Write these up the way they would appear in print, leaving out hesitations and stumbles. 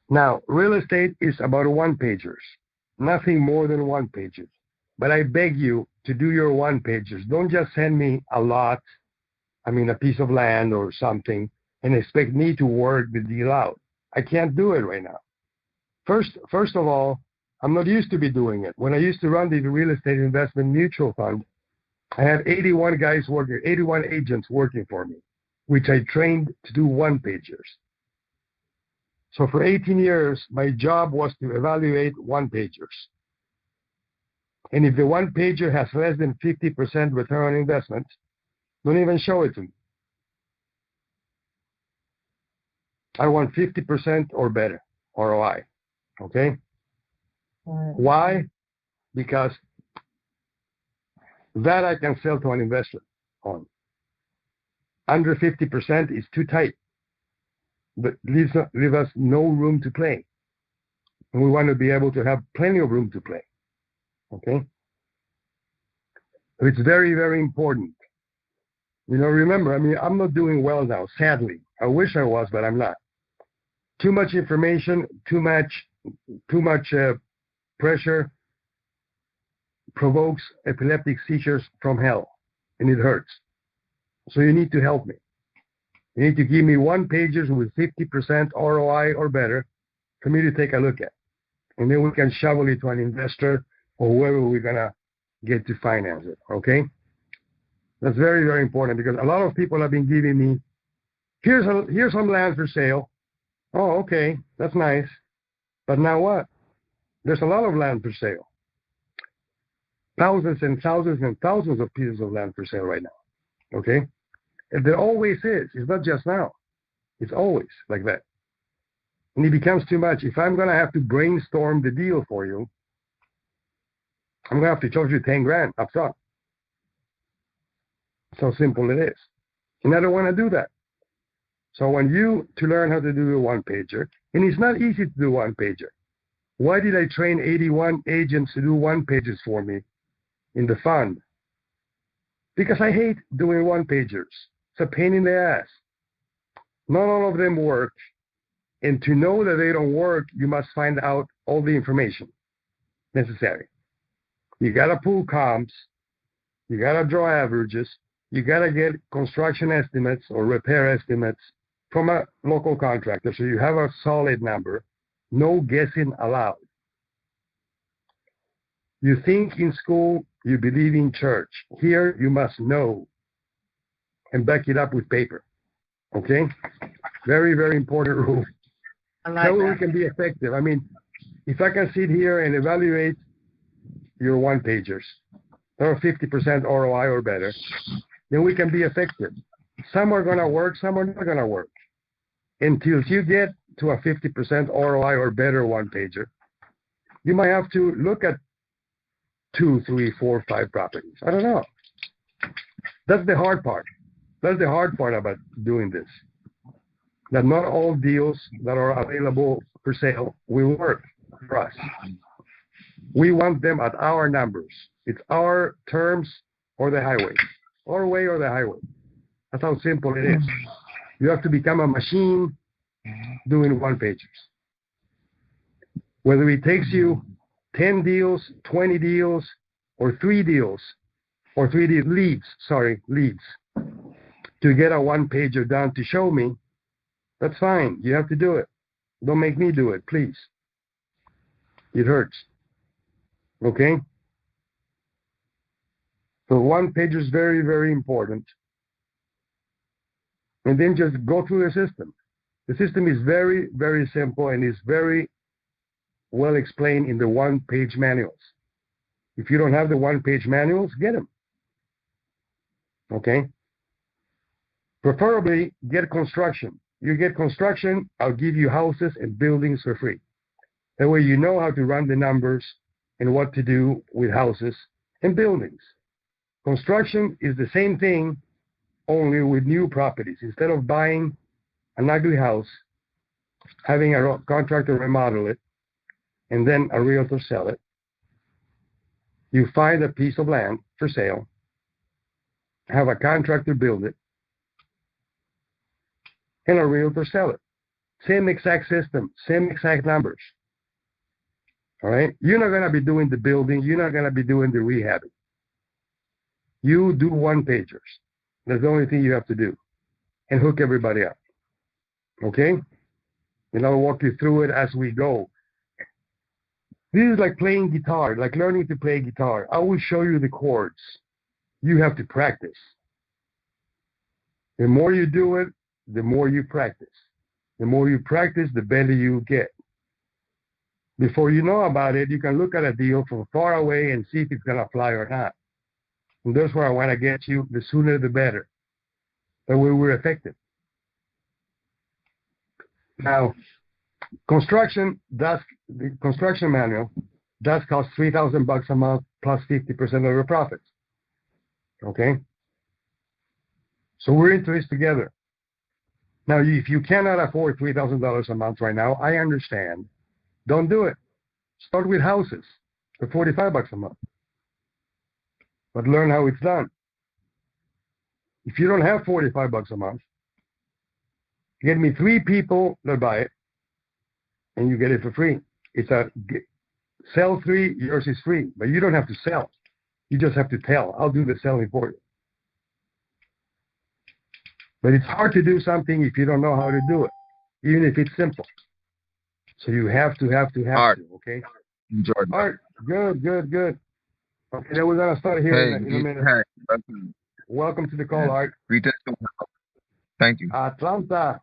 Now, real estate is about one-pagers, nothing more than one-pagers. But I beg you to do your one-pagers. Don't just send me a lot, a piece of land or something, and expect me to work the deal out. I can't do it right now. First of all, I'm not used to be doing it. When I used to run the real estate investment mutual fund, I had 81 agents working for me, which I trained to do one-pagers. So for 18 years, my job was to evaluate one-pagers. And if the one-pager has less than 50% return on investment, don't even show it to me. I want 50% or better ROI, okay? Why? Because that I can sell to an investor on. Under 50% is too tight, but leave us no room to play. And we want to be able to have plenty of room to play, okay? So it's very, very important. Remember, I'm not doing well now, sadly. I wish I was, but I'm not. Too much information, too much pressure provokes epileptic seizures from hell, and it hurts. So you need to help me. You need to give me one-pagers with 50% ROI or better for me to take a look at. And then we can shovel it to an investor or whoever we're going to get to finance it, okay? That's very, very important because a lot of people have been giving me, here's some land for sale. Oh, okay, that's nice. But now what? There's a lot of land for sale. Thousands and thousands and thousands of pieces of land for sale right now, okay? And there always is. It's not just now. It's always like that. And it becomes too much. If I'm going to have to brainstorm the deal for you, I'm going to have to charge you 10 grand up front. So simple it is. And I don't want to do that. So I want you to learn how to do a one-pager. And it's not easy to do one-pager. Why did I train 81 agents to do one-pagers for me in the fund? Because I hate doing one-pagers. It's a pain in the ass. Not all of them work. And to know that they don't work, you must find out all the information necessary. You got to pull comps. You got to draw averages. You got to get construction estimates or repair estimates from a local contractor so you have a solid number. No guessing allowed. You think in school, you believe in church. Here, you must know and back it up with paper. Okay? Very, very important rule. I like How that. we can be effective. If I can sit here and evaluate your one-pagers, that are 50% ROI or better, then we can be effective. Some are going to work, some are not going to work. Until you get to a 50% ROI or better one-pager, you might have to look at 2, 3, 4, 5 properties. I don't know. That's the hard part. That's the hard part about doing this. That not all deals that are available for sale will work for us. We want them at our numbers. It's our terms or the highway. Our way or the highway. That's how simple it is. You have to become a machine doing one-pagers. Whether it takes you 10 deals, 20 deals, or 3 deals, or 3 leads, to get a one-pager done to show me, that's fine. You have to do it. Don't make me do it, please. It hurts. Okay? So one-pager is very, very important. And then just go through the system. The system is very, very simple and is very well explained in the one-page manuals. If you don't have the one-page manuals, get them. Okay? Preferably, get construction. You get construction, I'll give you houses and buildings for free. That way you know how to run the numbers and what to do with houses and buildings. Construction is the same thing, only with new properties. Instead of buying an ugly house, having a contractor remodel it, and then a realtor sell it, you find a piece of land for sale, have a contractor build it, and a realtor sell it. Same exact system, same exact numbers. All right? You're not going to be doing the building. You're not going to be doing the rehabbing. You do one-pagers. That's the only thing you have to do. And hook everybody up. Okay? And I'll walk you through it as we go. This is like playing guitar, like learning to play guitar. I will show you the chords. You have to practice. The more you do it, the more you practice. The more you practice, the better you get. Before you know about it, you can look at a deal from far away and see if it's going to fly or not. And that's where I want to get you. The sooner, the better. That way we're effective. Now, the construction manual does cost $3,000 a month plus 50% of your profits. Okay? So we're into this together. Now, if you cannot afford $3,000 a month right now, I understand. Don't do it. Start with houses for $45 a month. But learn how it's done. If you don't have $45 a month, get me 3 people that buy it, and you get it for free. It's a sell 3, yours is free. But you don't have to sell. You just have to tell. I'll do the selling for you. But it's hard to do something if you don't know how to do it, even if it's simple. So you have to, okay? Jordan. Art, good. Okay, then we're going to start here in a minute. Hey, welcome to the call, Art. Greetings. Thank you. Atlanta.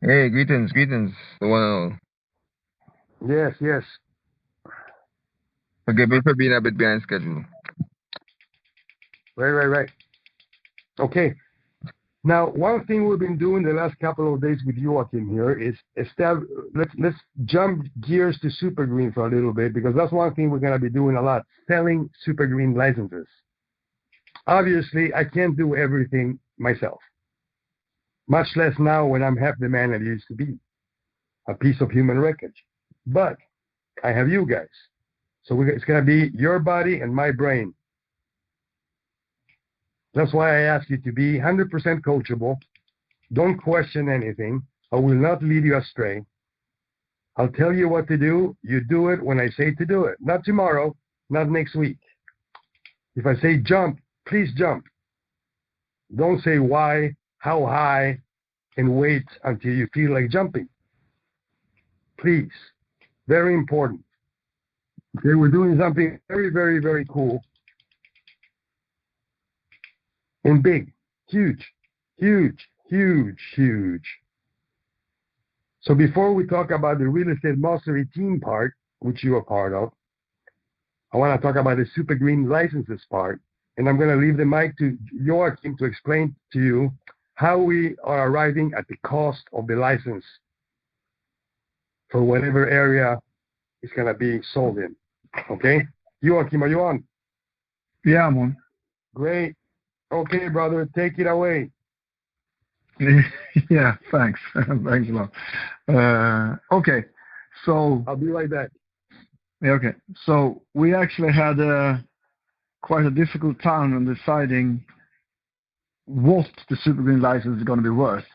Hey, greetings. The one and all. Yes. Forgive me for being a bit behind schedule. Right. Okay. Now, one thing we've been doing the last couple of days with Joachim here is let's jump gears to Super Green for a little bit, because that's one thing we're going to be doing a lot, selling Super Green licenses. Obviously, I can't do everything myself, much less now when I'm half the man I used to be, a piece of human wreckage. But I have you guys. So it's going to be your body and my brain. That's why I ask you to be 100% coachable. Don't question anything. I will not lead you astray. I'll tell you what to do. You do it when I say to do it. Not tomorrow, not next week. If I say jump, please jump. Don't say why, how high, and wait until you feel like jumping. Please. Very important. Okay, we're doing something very, very, very cool. And big, huge. So before we talk about the real estate mastery team part, which you are part of, I want to talk about the Super Green licenses part. And I'm going to leave the mic to Joachim to explain to you how we are arriving at the cost of the license for whatever area it's going to be sold in. Okay? Joachim, are you on? Yeah, I'm on. Great. Okay, brother, take it away. Yeah, thanks. Thanks a lot. Okay, so... I'll be right back. Yeah, okay, so we actually had quite a difficult time in deciding what the Super Green license is going to be worth.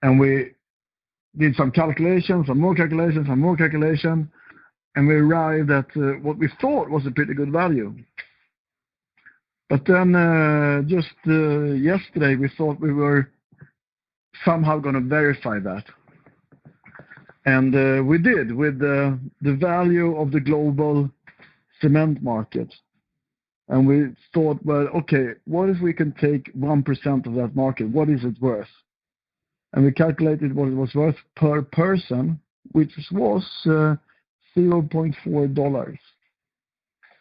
And we did some calculations, some more calculations, and we arrived at what we thought was a pretty good value. But then just yesterday, we thought we were somehow going to verify that. And we did with the value of the global cement market. And we thought, well, okay, what if we can take 1% of that market? What is it worth? And we calculated what it was worth per person, which was $0.4.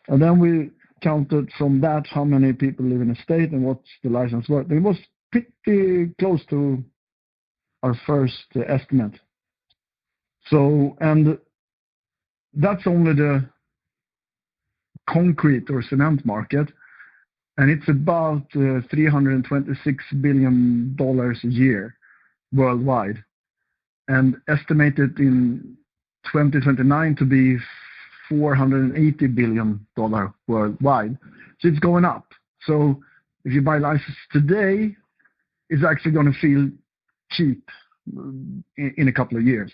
And then we counted from that how many people live in a state and what's the license worth. It was pretty close to our first estimate. So, and that's only the concrete or cement market, and it's about $326 billion a year worldwide, and estimated in 2029 to be $480 billion worldwide. So it's going up. So if you buy license today, it's actually going to feel cheap in a couple of years.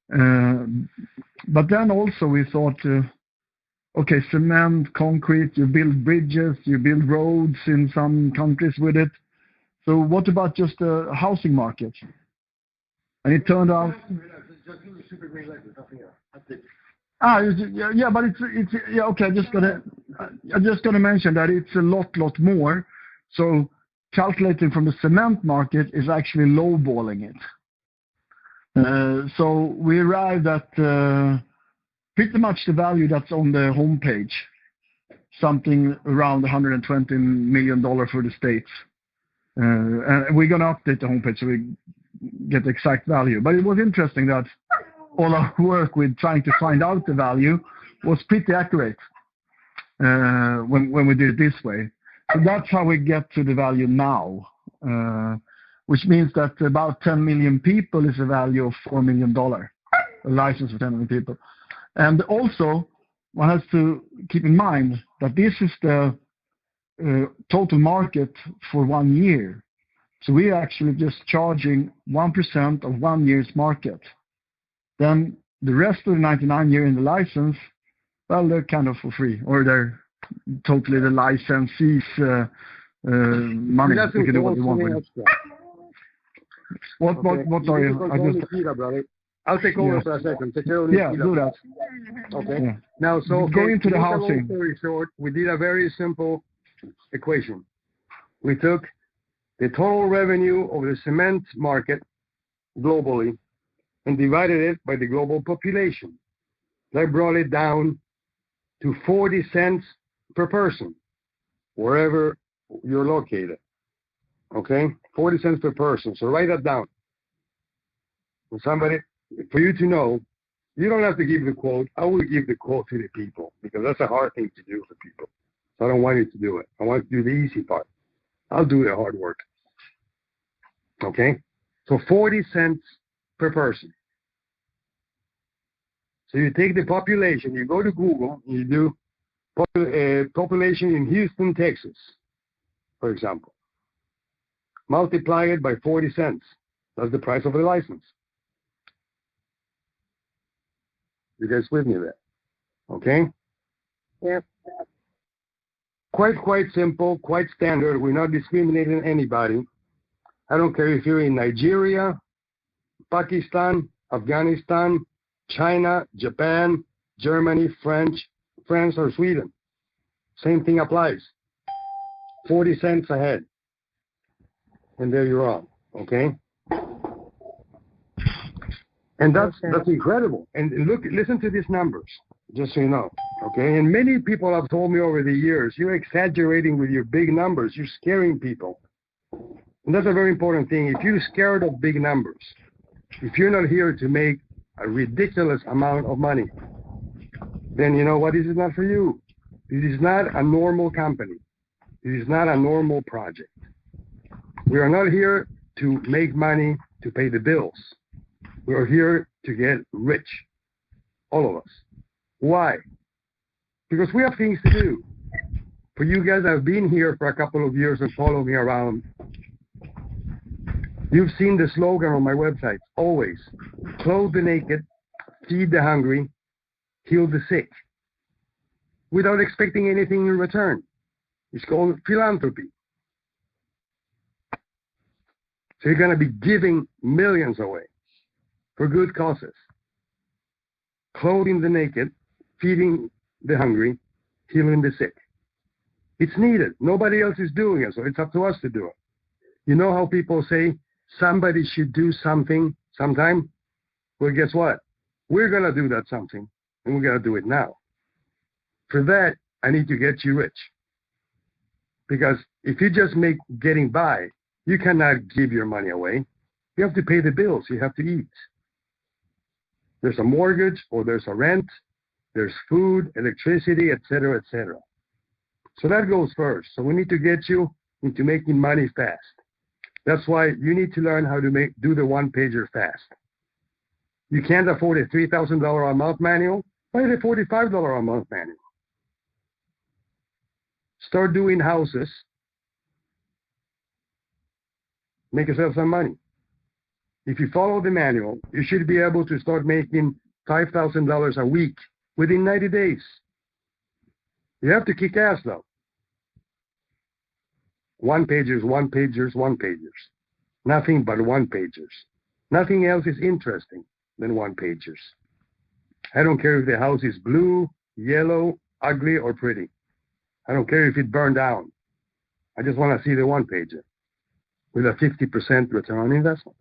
But then also we thought, okay, cement, concrete, you build bridges, you build roads in some countries with it. So what about just the housing market? And it turned out. Just do the super green light, nothing else. That's it. Yeah, but it's yeah, okay. I'm just gonna mention that it's a lot more. So calculating from the cement market is actually lowballing it. So we arrived at pretty much the value that's on the homepage, something around $120 million for the States. And we're gonna update the homepage so we get the exact value. But it was interesting that all our work with trying to find out the value was pretty accurate when we did it this way. So that's how we get to the value now, which means that about 10 million people is a value of $4 million, a license for 10 million people. And also, one has to keep in mind that this is the total market for 1 year. So we are actually just charging 1% of 1 year's market. Then the rest of the 99 year in the license, well, they're kind of for free, or they're totally the licensee's money. You can do what you want with it. What are you? I'll take over for a second. Take care of do that. Okay. Yeah. Now, so go into the housing. Story short, we did a very simple equation. We took the total revenue of the cement market globally and divided it by the global population. That brought it down to 40 cents per person, wherever you're located. Okay? 40 cents per person. So write that down. And somebody, for you to know, you don't have to give the quote. I will give the quote to the people because that's a hard thing to do for people. So I don't want you to do it. I want you to do the easy part. I'll do the hard work. Okay? So 40 cents per person. So you take the population, you go to Google, you do population in Houston, Texas, for example. Multiply it by 40 cents. That's the price of the license. You guys with me there? Okay? Yeah. Quite simple, quite standard. We're not discriminating anybody. I don't care if you're in Nigeria, Pakistan, Afghanistan, China, Japan, Germany, France, or Sweden. Same thing applies. 40 cents a head. And there you're on. Okay? And that's incredible. And listen to these numbers, just so you know. Okay? And many people have told me over the years, you're exaggerating with your big numbers. You're scaring people. And that's a very important thing. If you're scared of big numbers, if you're not here to make a ridiculous amount of money, then you know what? This is not for you. This is not a normal company. This is not a normal project. We are not here to make money to pay the bills. We are here to get rich. All of us. Why? Because we have things to do. For you guys that have been here for a couple of years and follow me around, you've seen the slogan on my website, always. Clothe the naked, feed the hungry, heal the sick. Without expecting anything in return. It's called philanthropy. So you're going to be giving millions away for good causes. Clothing the naked, feeding the hungry, healing the sick. It's needed. Nobody else is doing it, so it's up to us to do it. You know how people say somebody should do something sometime? Well, guess what? We're going to do that something, and we're going to do it now. For that, I need to get you rich. Because if you just make getting by, you cannot give your money away. You have to pay the bills. You have to eat. There's a mortgage, or there's a rent, there's food, electricity, etc., etc. So that goes first. So we need to get you into making money fast. That's why you need to learn how to do the one-pager fast. You can't afford a $3,000 a month manual. Buy the $45 a month manual. Start doing houses. Make yourself some money. if you follow the manual, you should be able to start making $5,000 a week within 90 days. You have to kick ass though. One pagers, one pagers, one pagers. Nothing but one pagers. Nothing else is interesting than one pagers. I don't care if the house is blue, yellow, ugly, or pretty. I don't care if it burned down. I just want to see the one pager with a 50% return on investment.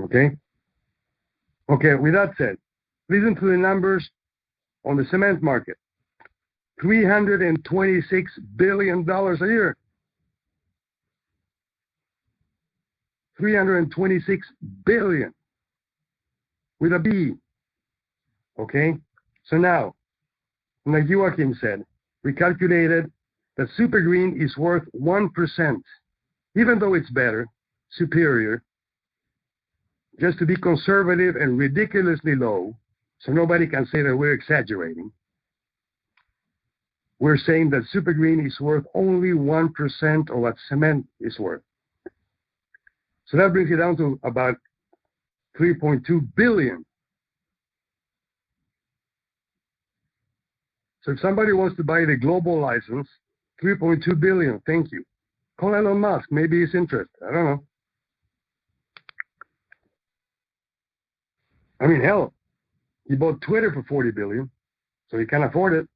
Okay? Okay, with that said, listen to the numbers on the cement market. $326 billion a year. $326 billion with a B. Okay? So now, like Joachim said, we calculated that super green is worth 1%, even though it's better, superior, just to be conservative and ridiculously low, so nobody can say that we're exaggerating. We're saying that super green is worth only 1% of what cement is worth. So that brings it down to about 3.2 billion. So if somebody wants to buy the global license, 3.2 billion, thank you. Call Elon Musk, maybe he's interested. I don't know. I mean, hell, he bought Twitter for 40 billion, so he can afford it.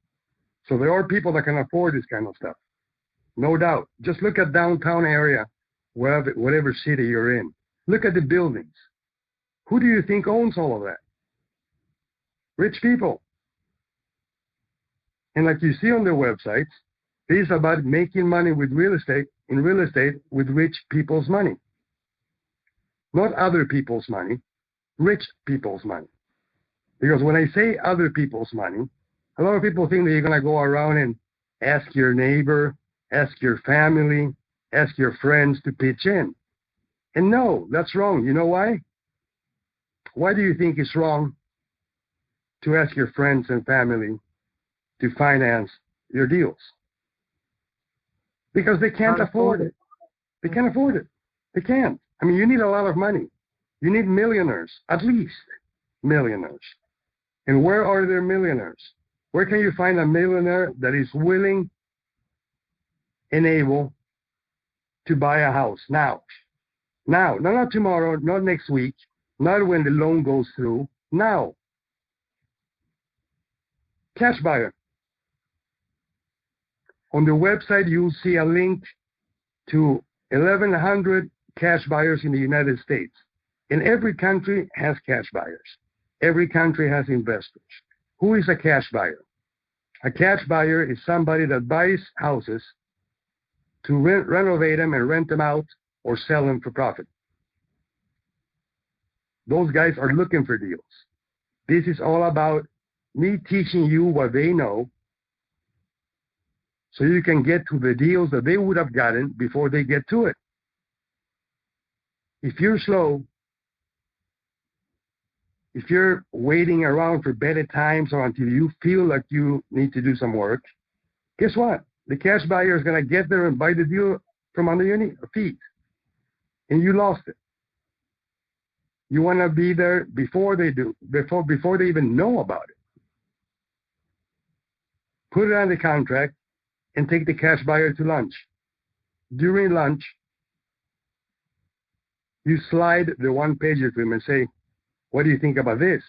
So there are people that can afford this kind of stuff. No doubt. Just look at downtown area, whatever city you're in. Look at the buildings. Who do you think owns all of that? Rich people. And like you see on their websites, it is about making money with real estate, with rich people's money. Not other people's money, rich people's money. Because when I say other people's money, a lot of people think that you're going to go around and ask your neighbor, ask your family, ask your friends to pitch in. And no, that's wrong. You know why? Why do you think it's wrong to ask your friends and family to finance your deals? Because they can't afford it. They can't afford it. They can't. I mean, you need a lot of money. You need millionaires, at least millionaires. And where are there millionaires? Where can you find a millionaire that is willing and able to buy a house now? Now, not tomorrow, not next week, not when the loan goes through. Now. Cash buyer. On the website, you'll see a link to 1,100 cash buyers in the United States. And every country has cash buyers. Every country has investors. Who is a cash buyer? A cash buyer is somebody that buys houses to renovate them and rent them out or sell them for profit. Those guys are looking for deals. This is all about me teaching you what they know so you can get to the deals that they would have gotten before they get to it. If you're slow, if you're waiting around for better times or until you feel like you need to do some work, guess what? The cash buyer is going to get there and buy the deal from under your feet. And you lost it. You want to be there before they do, before they even know about it. Put it on the contract and take the cash buyer to lunch. During lunch, you slide the one pager to him and say, what do you think about this?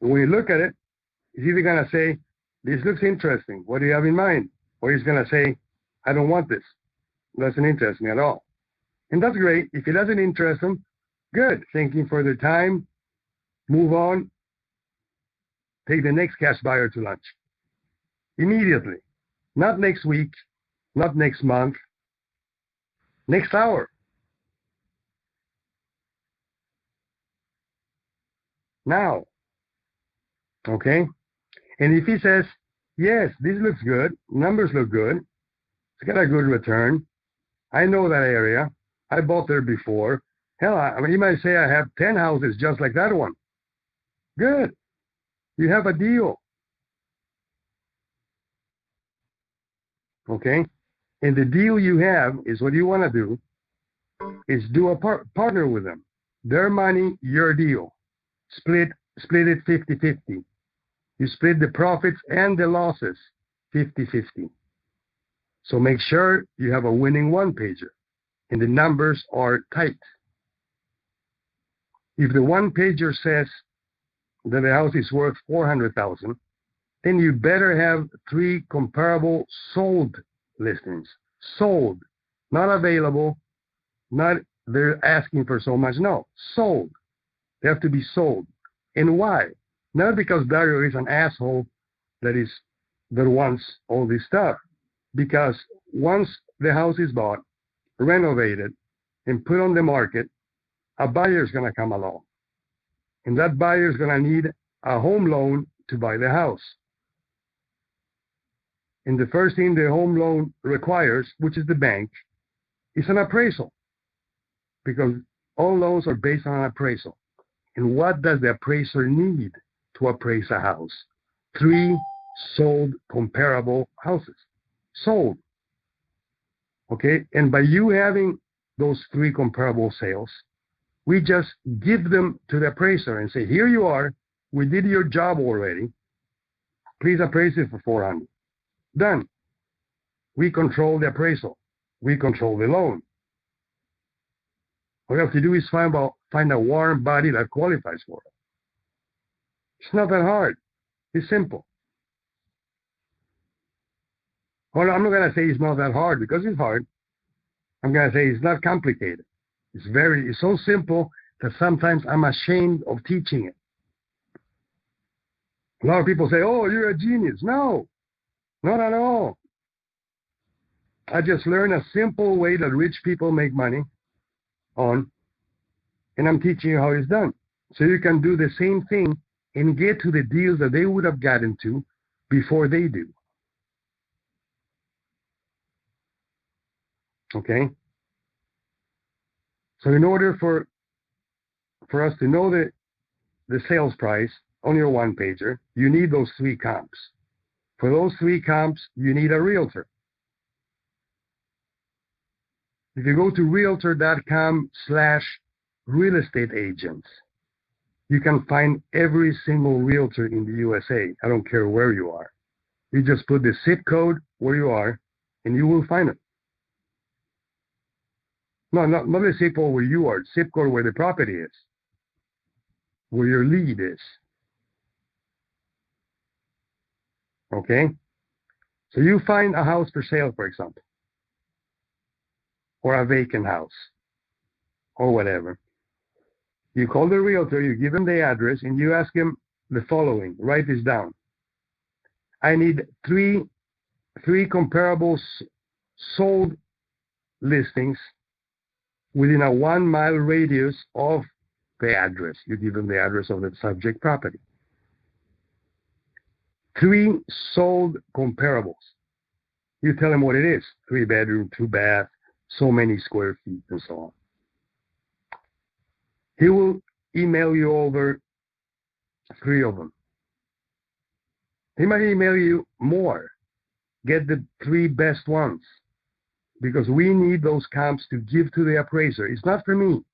And when you look at it, he's either going to say, this looks interesting. What do you have in mind? Or he's going to say, I don't want this. It doesn't interest me at all. And that's great. If it doesn't interest him, good. Thinking for the time, move on, take the next cash buyer to lunch. Immediately. Not next week, not next month, next hour. Now. Okay? And if he says, yes, this looks good, numbers look good, it's got a good return, I know that area, I bought there before, hell, I mean, you might say I have 10 houses just like that one. Good. You have a deal. Okay? And the deal you have is what you want to do is do a partner with them. Their money, your deal. Split it 50-50. You split the profits and the losses 50-50. So make sure you have a winning one-pager and the numbers are tight. If the one-pager says that the house is worth $400,000, then you better have 3 comparable sold listings. Sold, not available, not they're asking for so much. No, sold. They have to be sold. And why? Not because Dario is an asshole that wants all this stuff. Because once the house is bought, renovated, and put on the market, a buyer is going to come along. And that buyer is going to need a home loan to buy the house. And the first thing the home loan requires, which is the bank, is an appraisal. Because all loans are based on an appraisal. And what does the appraiser need to appraise a house? 3 sold comparable houses. Sold. Okay? And by you having those 3 comparable sales, we just give them to the appraiser and say, here you are. We did your job already. Please appraise it for $400. Done. We control the appraisal. We control the loan. All you have to do is find a warm body that qualifies for it. It's not that hard. It's simple. Well, I'm not going to say it's not that hard because it's hard. I'm going to say it's not complicated. It's so simple that sometimes I'm ashamed of teaching it. A lot of people say, oh, you're a genius. No, not at all. I just learned a simple way that rich people make money on, and I'm teaching you how it's done. So you can do the same thing and get to the deals that they would have gotten to before they do. Okay? So in order for us to know the sales price on your one-pager, you need those 3 comps. For those 3 comps, you need a realtor. If you go to realtor.com/real estate agents, you can find every single realtor in the USA. I don't care where you are. You just put the zip code where you are, and you will find it. No, not the zip code where you are, zip code where the property is, where your lead is. Okay? So you find a house for sale, for example, or a vacant house, or whatever. You call the realtor, you give him the address, and you ask him the following. Write this down. I need 3 comparable sold listings within a 1-mile radius of the address. You give them the address of the subject property. 3 sold comparables. You tell him what it is. 3 bedroom, 2 bath, so many square feet, and so on. He will email you over 3 of them. He might email you more. Get the 3 best ones. Because we need those comps to give to the appraiser. It's not for me.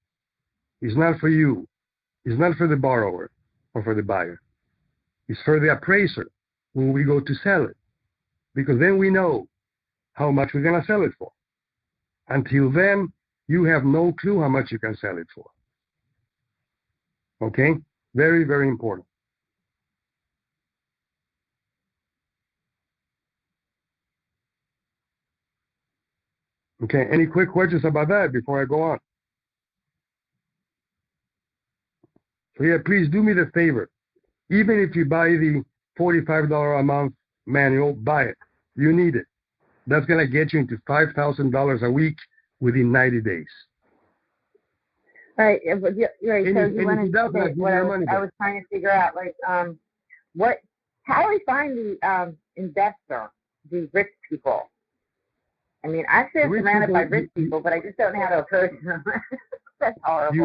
It's not for you. It's not for the borrower or for the buyer. It's for the appraiser when we go to sell it. Because then we know how much we're going to sell it for. Until then, you have no clue how much you can sell it for. Okay? Very, very important. Okay, any quick questions about that before I go on? So yeah, please do me the favor. Even if you buy the $45 a month manual, buy it. You need it. That's going to get you into $5,000 a week within 90 days. Right. Right. So you want to say what I was trying to figure out, like, how do we find the investor, the rich people? I mean, I feel surrounded by rich people, but I just don't know how to approach them. That's horrible.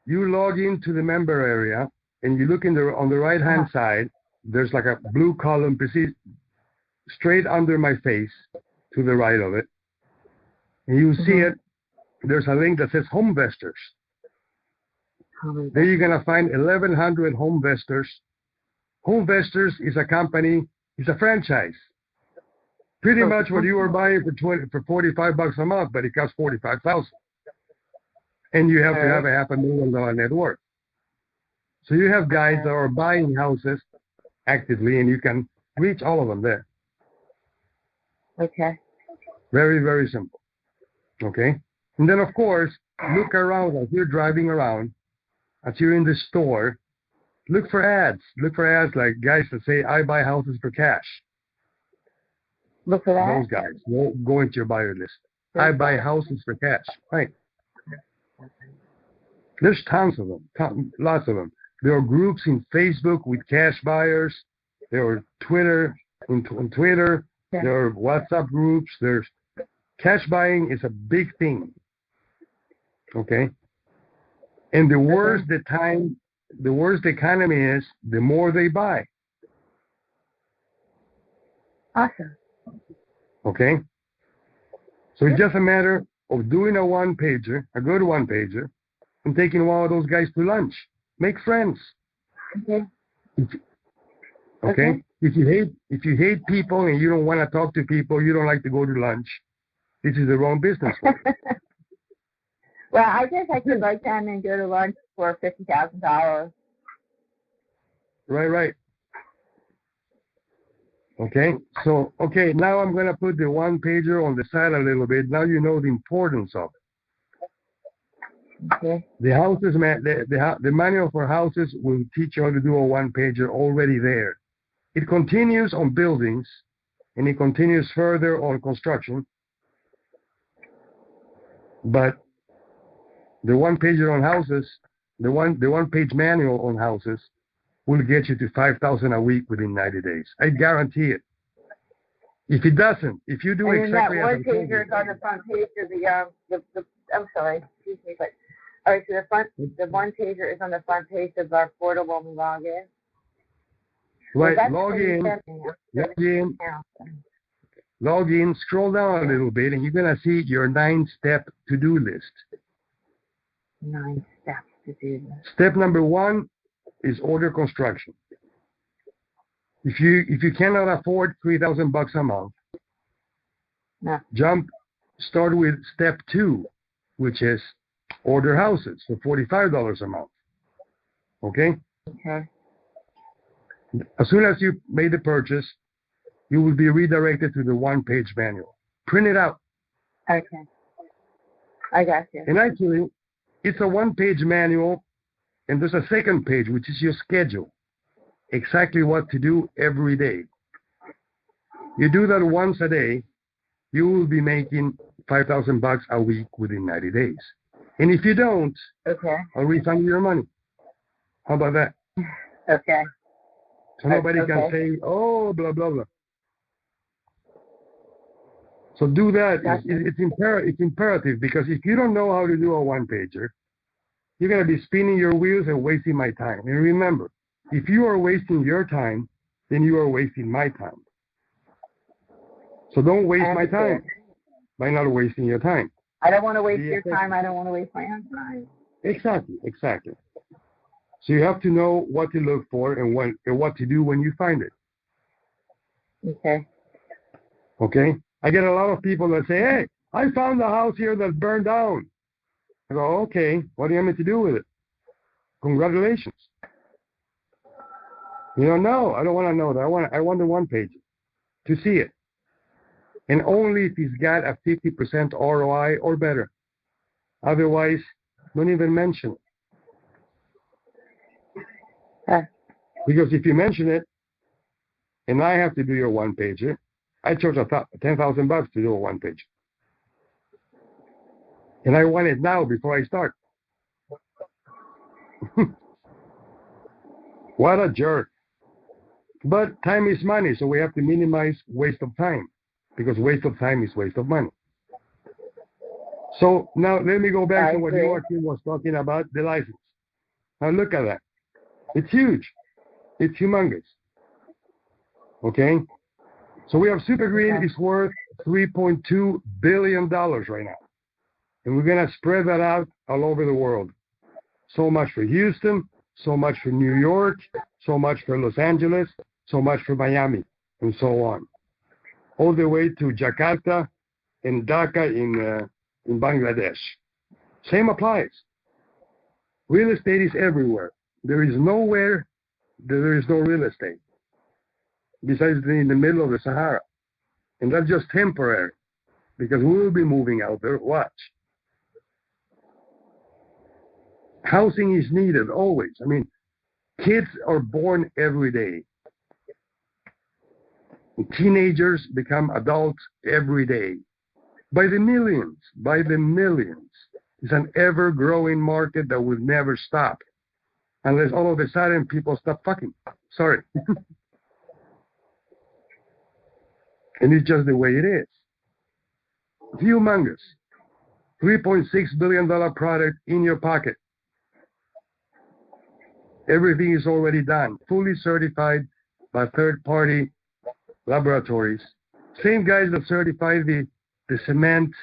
You log into the member area, and you look on the right-hand side. There's like a blue column straight under my face to the right of it. And you see it there's a link that says Homevestors. There you're going to find 1,100 Homevestors. Homevestors is a company, it's a franchise. Pretty much what you were buying for $45 a month, but it costs $45,000. And you have to have a $500,000 net worth. So you have guys that are buying houses actively, and you can reach all of them there. Okay. Very, very simple. Okay? And then, of course, look around as you're driving around, as you're in the store, look for ads. Look for ads like guys that say, I buy houses for cash. Look for that? Those guys. Go into your buyer list. I buy houses for cash. Right. There's tons of them. Lots of them. There are groups in Facebook with cash buyers. There are Twitter. On Twitter. Yeah. There are WhatsApp groups. There's cash buying is a big thing. Okay? And the worse the economy is, the more they buy. Awesome. Okay? So it's just a matter of doing a one-pager, a good one-pager, and taking one of those guys to lunch. Make friends. Okay. Okay? If you hate people and you don't want to talk to people, you don't like to go to lunch, this is the wrong business for you. Well, I guess I could like them and go to lunch for $50,000. Right. Okay, so, now I'm going to put the one-pager on the side a little bit. Now you know the importance of it. Okay. The houses, the manual for houses will teach you how to do a one-pager already there. It continues on buildings, and it continues further on construction. But the one-pager on houses, the one-page manual on houses, will get you to $5,000 a week within 90 days. I guarantee it. If it doesn't, if you do exactly as that one pager is on the front page of the I'm sorry, excuse me, but all right, so the one pager is on the front page of our portal when we log in. Right, log in, scroll down a little bit, and you're gonna see your 9-step to-do list. 9 steps to do this. Step number 1 is order construction. If you cannot afford $3,000 a month, no. Start with step 2, which is order houses for $45 a month. Okay? Okay. As soon as you made the purchase, you will be redirected to the one-page manual. Print it out. Okay. I got you. And actually, it's a one-page manual, and there's a second page, which is your schedule. Exactly what to do every day. You do that once a day, you will be making $5,000 a week within 90 days. And if you don't, I'll refund you your money. How about that? Okay. So nobody can say, oh, blah, blah, blah. So do that. Gotcha. It's imperative, because if you don't know how to do a one-pager, you're going to be spinning your wheels and wasting my time. And remember, if you are wasting your time, then you are wasting my time. So don't waste my time by not wasting your time. I don't want to waste your time. I don't want to waste my own time. Exactly. So you have to know what to look for and what to do when you find it. Okay? I get a lot of people that say, hey, I found a house here that burned down. I go, okay, what do you want me to do with it? Congratulations. No, I don't want to know that. I want the one page to see it. And only if it's got a 50% ROI or better. Otherwise, don't even mention it. Because if you mention it, and I have to do your one pager, I charge $10,000 to do a one page. And I want it now before I start. What a jerk. But time is money, so we have to minimize waste of time, because waste of time is waste of money. So now let me go back to what Joaquin was talking about, the license. Now look at that. It's huge. It's humongous. Okay? So we have Super Green is worth $3.2 billion right now. And we're going to spread that out all over the world. So much for Houston, so much for New York, so much for Los Angeles, so much for Miami, and so on. All the way to Jakarta and Dhaka in Bangladesh. Same applies. Real estate is everywhere. There is nowhere that there is no real estate, besides in the middle of the Sahara. And that's just temporary, because we will be moving out there. Watch. Housing is needed always. I mean, kids are born every day. And teenagers become adults every day. By the millions, by the millions. It's an ever-growing market that will never stop. Unless all of a sudden people stop fucking. Sorry. And it's just the way it is. Humongous. $3.6 billion product in your pocket. Everything is already done. Fully certified by third-party laboratories. Same guys that certify the cement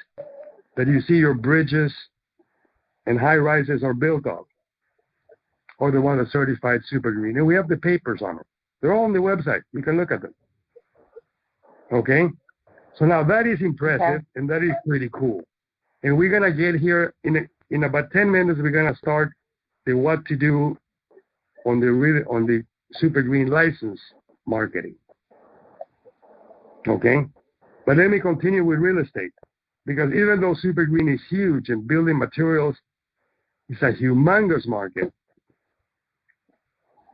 that you see your bridges and high-rises are built of. Or the one that certified super green. And we have the papers on it. They're all on the website. You can look at them. Okay? So now that is impressive, and that is pretty cool. And we're going to get here in about 10 minutes. We're going to start the what to do on the super green license marketing. Okay? But let me continue with real estate. Because even though super green is huge and building materials is a humongous market,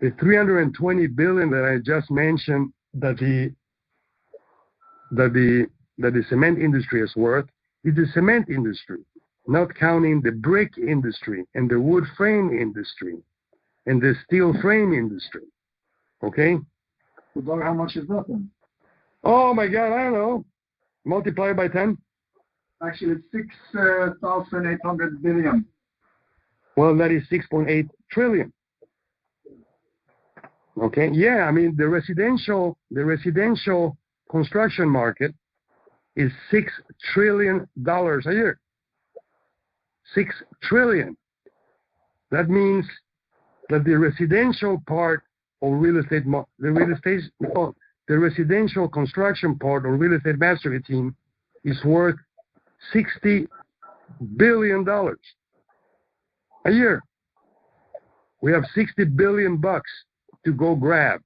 the $320 billion that I just mentioned that the cement industry is worth is the cement industry, not counting the brick industry and the wood frame industry and the steel frame industry. Okay? So how much is that then? Oh my God, I don't know. Multiply by 10. Actually, it's 6,800 billion. Well, that is 6.8 trillion. Okay, yeah, I mean the residential construction market is $6 trillion a year. 6 trillion. That means that the residential part of real estate, the residential construction part of real estate mastery team is worth $60 billion a year. We have 60 billion bucks to go grab.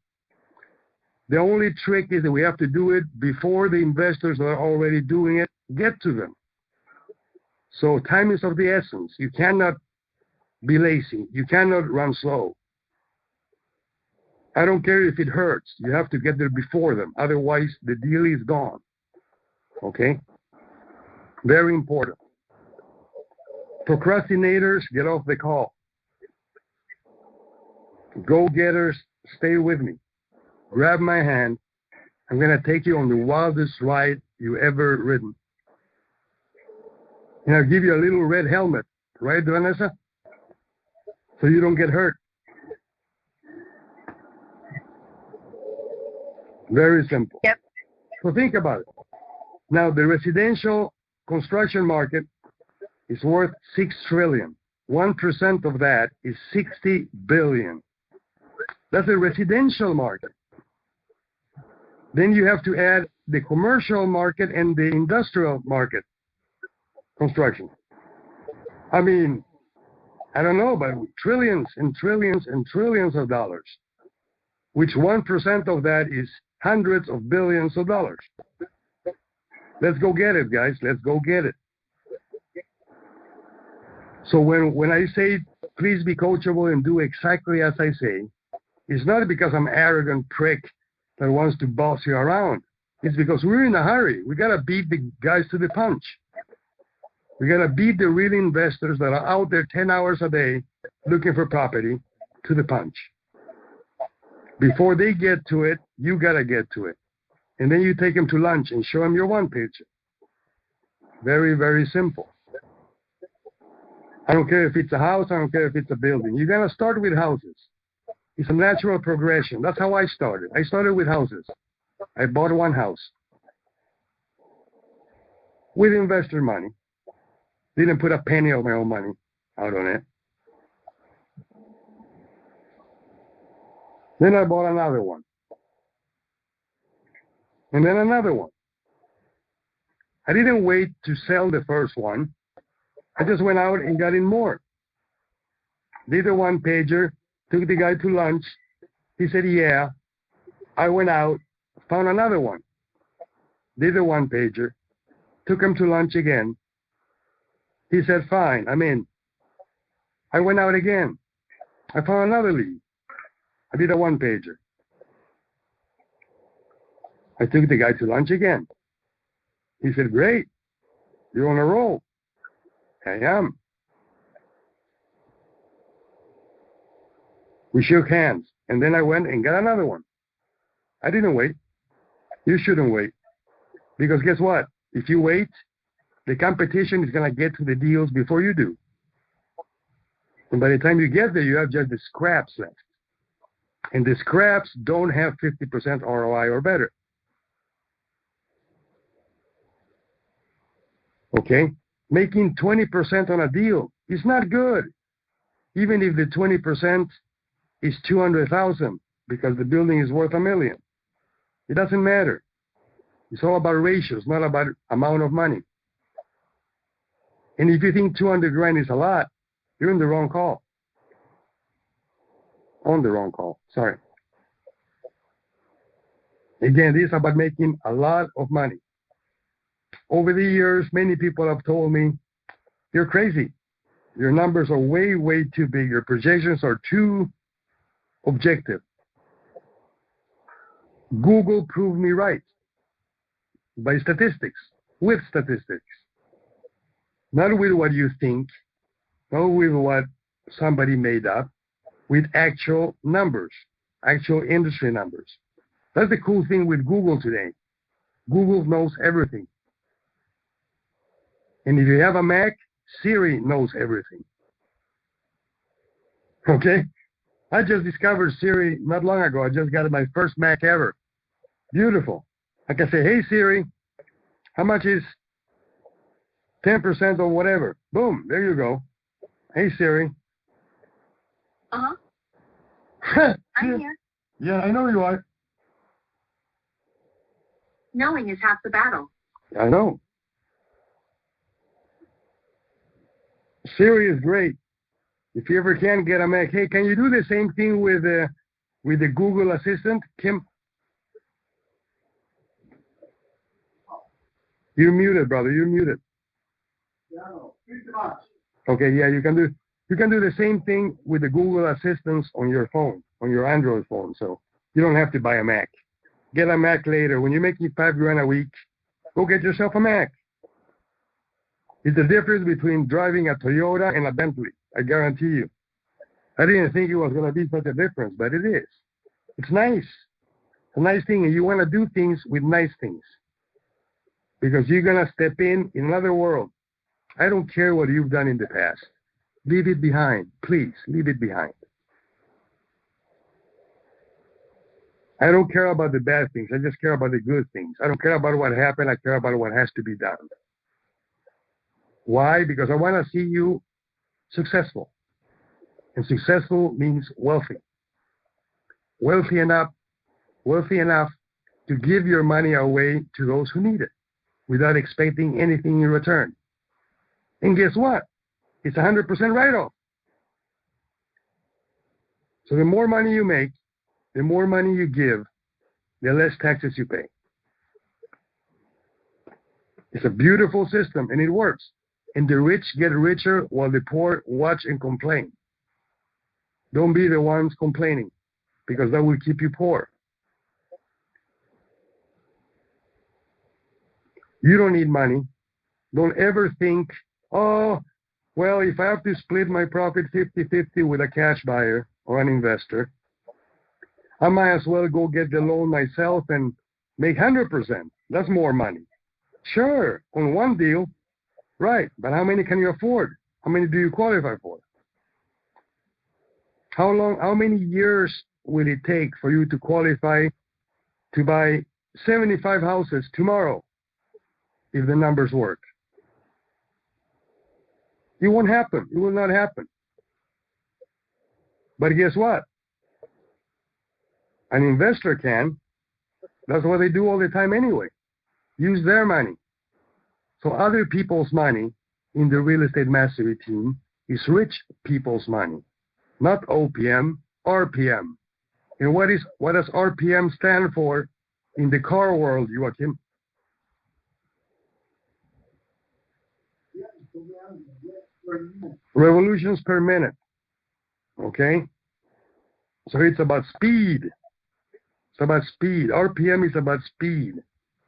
The only trick is that we have to do it before the investors that are already doing it get to them. So time is of the essence. You cannot be lazy. You cannot run slow. I don't care if it hurts. You have to get there before them. Otherwise, the deal is gone. Okay? Very important. Procrastinators, get off the call. Go-getters, stay with me. Grab my hand. I'm going to take you on the wildest ride you ever ridden. And I'll give you a little red helmet. Right, Vanessa? So you don't get hurt. Very simple. Yep. So think about it. Now, the residential construction market is worth $6 trillion. 1% of that is 60 billion. That's a residential market. Then you have to add the commercial market and the industrial market construction. I mean, I don't know, but trillions and trillions and trillions of dollars, which 1% of that is hundreds of billions of dollars. Let's go get it, guys. Let's go get it. So when I say, please be coachable and do exactly as I say, it's not because I'm an arrogant prick that wants to boss you around. It's because we're in a hurry. We got to beat the guys to the punch. We got to beat the real investors that are out there 10 hours a day looking for property to the punch. Before they get to it, you got to get to it. And then you take them to lunch and show them your one-pager. Very, very simple. I don't care if it's a house. I don't care if it's a building. You're going to start with houses. It's a natural progression. That's how I started. I started with houses. I bought one house with investor money. Didn't put a penny of my own money out on it. Then I bought another one. And then another one. I didn't wait to sell the first one. I just went out and got in more. Did a one-pager, took the guy to lunch. He said, yeah. I went out, found another one. Did a one-pager, took him to lunch again. He said, fine, I'm in. I went out again. I found another lead. I did a one-pager. I took the guy to lunch again. He said, great, you're on a roll. I am. We shook hands, and then I went and got another one. I didn't wait. You shouldn't wait. Because guess what? If you wait, the competition is going to get to the deals before you do. And by the time you get there, you have just the scraps left. And the scraps don't have 50% ROI or better. Okay? Making 20% on a deal is not good. Even if the 20% is 200,000 because the building is worth $1 million. It doesn't matter. It's all about ratios, not about amount of money. And if you think 200 grand is a lot, you're in the wrong call. On the wrong call, sorry. Again, this is about making a lot of money. Over the years, many people have told me, you're crazy. Your numbers are way, way too big. Your projections are too objective. Google proved me right by statistics, with statistics. Not with what you think, not with what somebody made up, with actual numbers, actual industry numbers. That's the cool thing with Google today. Google knows everything. And if you have a Mac, Siri knows everything. Okay? I just discovered Siri not long ago. I just got my first Mac ever. Beautiful. I can say, hey Siri, how much is 10% or whatever? Boom, there you go. Hey Siri. Uh-huh. I'm here. Yeah, I know you are. Knowing is half the battle. I know. Siri is great. If you ever can get a Mac, hey, can you do the same thing with the Google Assistant, Kim? You're muted, brother. You're muted. Okay, yeah, you can do the same thing with the Google Assistants on your phone, on your Android phone. So you don't have to buy a Mac. Get a Mac later. When you're making $5 grand a week, go get yourself a Mac. It's the difference between driving a Toyota and a Bentley. I guarantee you. I didn't think it was going to be such a difference, but it is. It's nice. It's a nice thing, and you want to do things with nice things. Because you're going to step in another world. I don't care what you've done in the past. Leave it behind. Please, leave it behind. I don't care about the bad things. I just care about the good things. I don't care about what happened. I care about what has to be done. Why? Because I want to see you successful. And successful means wealthy. Wealthy enough to give your money away to those who need it without expecting anything in return. And guess what? It's 100% write-off. So the more money you make, the more money you give, the less taxes you pay. It's a beautiful system, and it works. And the rich get richer while the poor watch and complain. Don't be the ones complaining, because that will keep you poor. You don't need money. Don't ever think, oh, well, if I have to split my profit 50-50 with a cash buyer or an investor, I might as well go get the loan myself and make 100%. That's more money. Sure, on one deal, right, but how many can you afford? How many do you qualify for? How many years will it take for you to qualify to buy 75 houses tomorrow if the numbers work? It won't happen. It will not happen. But guess what? An investor can. That's what they do all the time anyway. Use their money. So other people's money in the real estate mastery team is rich people's money, not OPM, RPM. And what does RPM stand for in the car world, Joachim? Revolutions per minute. Okay? So it's about speed. It's about speed. RPM is about speed.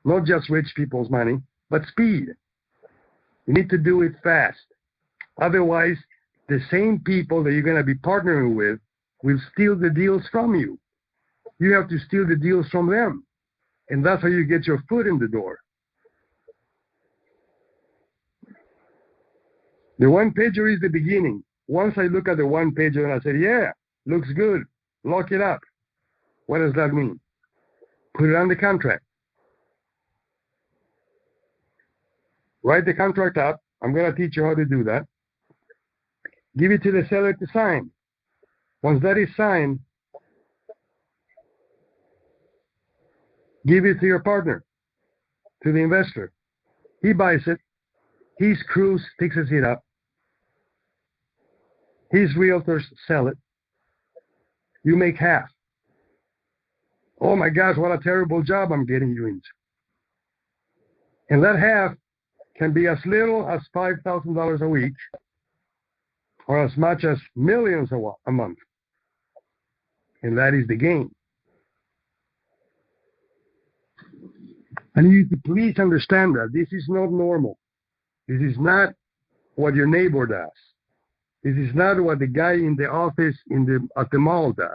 Not just rich people's money, but speed. You need to do it fast. Otherwise, the same people that you're going to be partnering with will steal the deals from you. You have to steal the deals from them. And that's how you get your foot in the door. The one-pager is the beginning. Once I look at the one-pager and I say, yeah, looks good, lock it up. What does that mean? Put it on the contract. Write the contract up. I'm going to teach you how to do that. Give it to the seller to sign. Once that is signed, give it to your partner, to the investor. He buys it. His crew fixes it up. His realtors sell it. You make half. Oh my gosh, what a terrible job I'm getting you into. And that half can be as little as $5,000 a week or as much as millions a month. And that is the game. And you need to please understand that this is not normal. This is not what your neighbor does. This is not what the guy in the office at the mall does.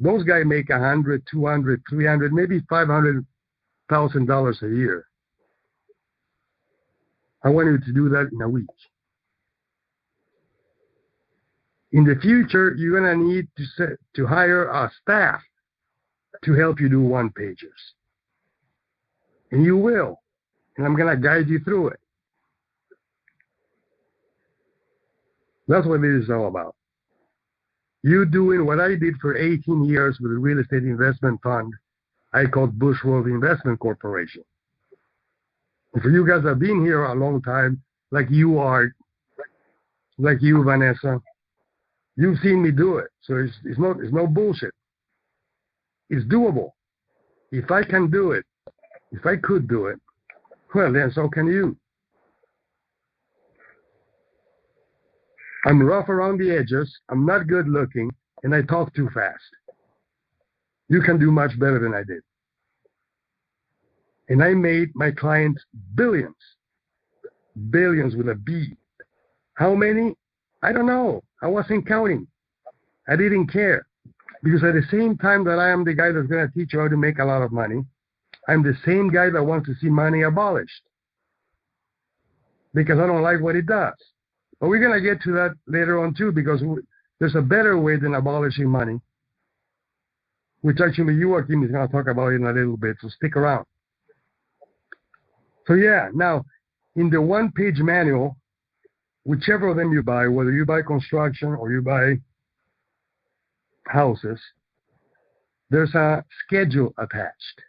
Those guys make $100, $200, $300, maybe $500,000 a year. I want you to do that in a week. In the future, you're going to need to hire a staff to help you do one-pagers. And you will. And I'm going to guide you through it. That's what it is all about. You doing what I did for 18 years with a real estate investment fund I called Busch World Investment Corporation. And for you guys that have been here a long time, like you, Art, like you, Vanessa, you've seen me do it. So it's no bullshit. It's doable. If I can do it, if I could do it, well, then so can you. I'm rough around the edges, I'm not good looking, and I talk too fast. You can do much better than I did. And I made my clients billions. Billions with a B. How many? I don't know. I wasn't counting. I didn't care. Because at the same time that I am the guy that's going to teach you how to make a lot of money, I'm the same guy that wants to see money abolished. Because I don't like what it does. But we're going to get to that later on too, because there's a better way than abolishing money, which actually Joachim is going to talk about in a little bit, so stick around. So yeah, now, in the one-page manual, whichever of them you buy, whether you buy construction or you buy houses, there's a schedule attached.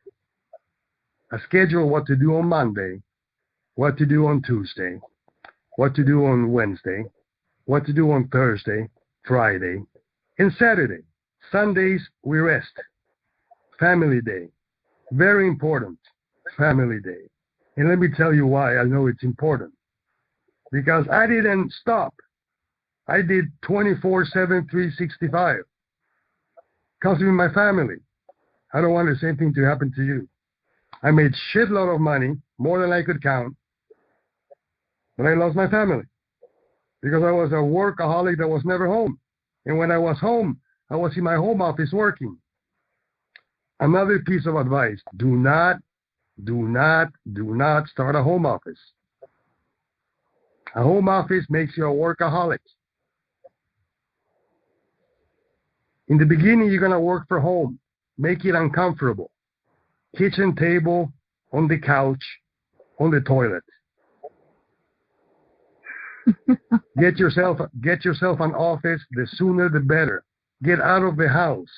A schedule what to do on Monday, what to do on Tuesday, what to do on Wednesday, what to do on Thursday, Friday, and Saturday. Sundays, we rest. Family day. Very important. Family day. And let me tell you why I know it's important. Because I didn't stop. I did 24/7, 365. Comes with my family. I don't want the same thing to happen to you. I made shitload of money, more than I could count, but I lost my family. Because I was a workaholic that was never home. And when I was home, I was in my home office working. Another piece of advice, do not start a home office. A home office makes you a workaholic. In the beginning, you're going to work for home. Make it uncomfortable. Kitchen table, on the couch, on the toilet. Get yourself an office. The sooner the better. Get out of the house.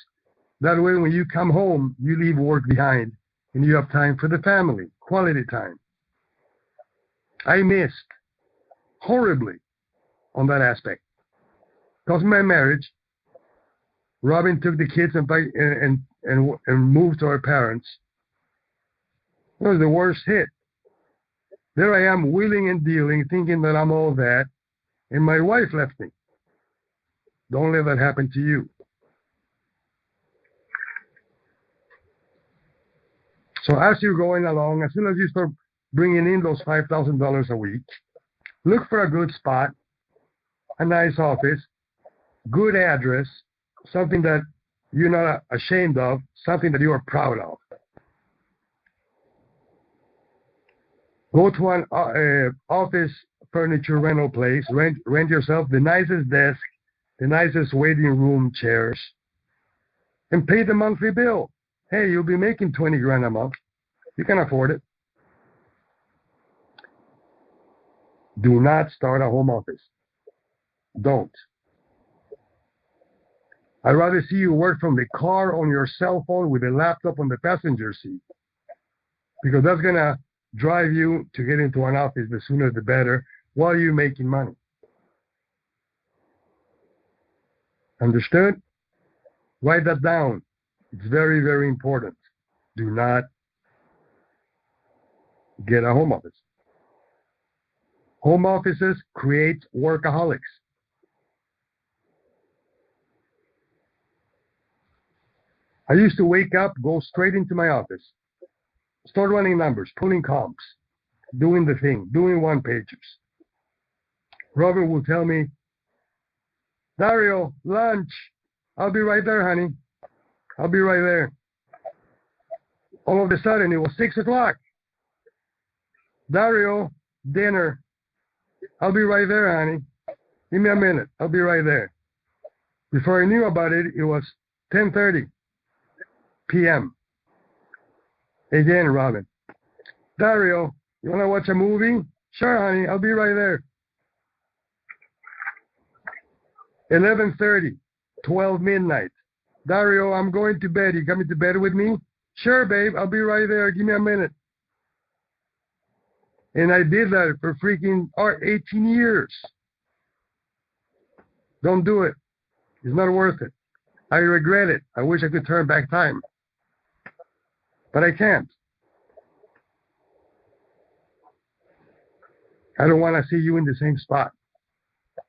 That way, when you come home, you leave work behind and you have time for the family, quality time. I missed horribly on that aspect. Because of my marriage, Robin took the kids and moved to her parents. It was the worst hit. There I am, wheeling and dealing, thinking that I'm all that, and my wife left me. Don't let that happen to you. So as you're going along, as soon as you start bringing in those $5,000 a week, look for a good spot, a nice office, good address, something that you're not ashamed of, something that you are proud of. Go to an office furniture rental place, rent yourself the nicest desk, the nicest waiting room chairs, and pay the monthly bill. Hey, you'll be making 20 grand a month. You can afford it. Do not start a home office. Don't. I'd rather see you work from the car on your cell phone with a laptop on the passenger seat, because that's going to drive you to get into an office the sooner the better while you're making money. Understood? Write that down. It's very, very important. Do not get a home office. Home offices create workaholics. I used to wake up, go straight into my office, start running numbers, pulling comps, doing the thing, doing one-pagers. Robert will tell me, Dario, lunch. I'll be right there, honey. I'll be right there. All of a sudden, it was 6 o'clock. Dario, dinner. I'll be right there, honey. Give me a minute. I'll be right there. Before I knew about it, it was 10:30 p.m. Again, Robin. Dario, you want to watch a movie? Sure, honey. I'll be right there. 11:30, 12 midnight. Dario, I'm going to bed. You coming to bed with me? Sure, babe. I'll be right there. Give me a minute. And I did that for freaking 18 years. Don't do it. It's not worth it. I regret it. I wish I could turn back time. But I can't. I don't want to see you in the same spot.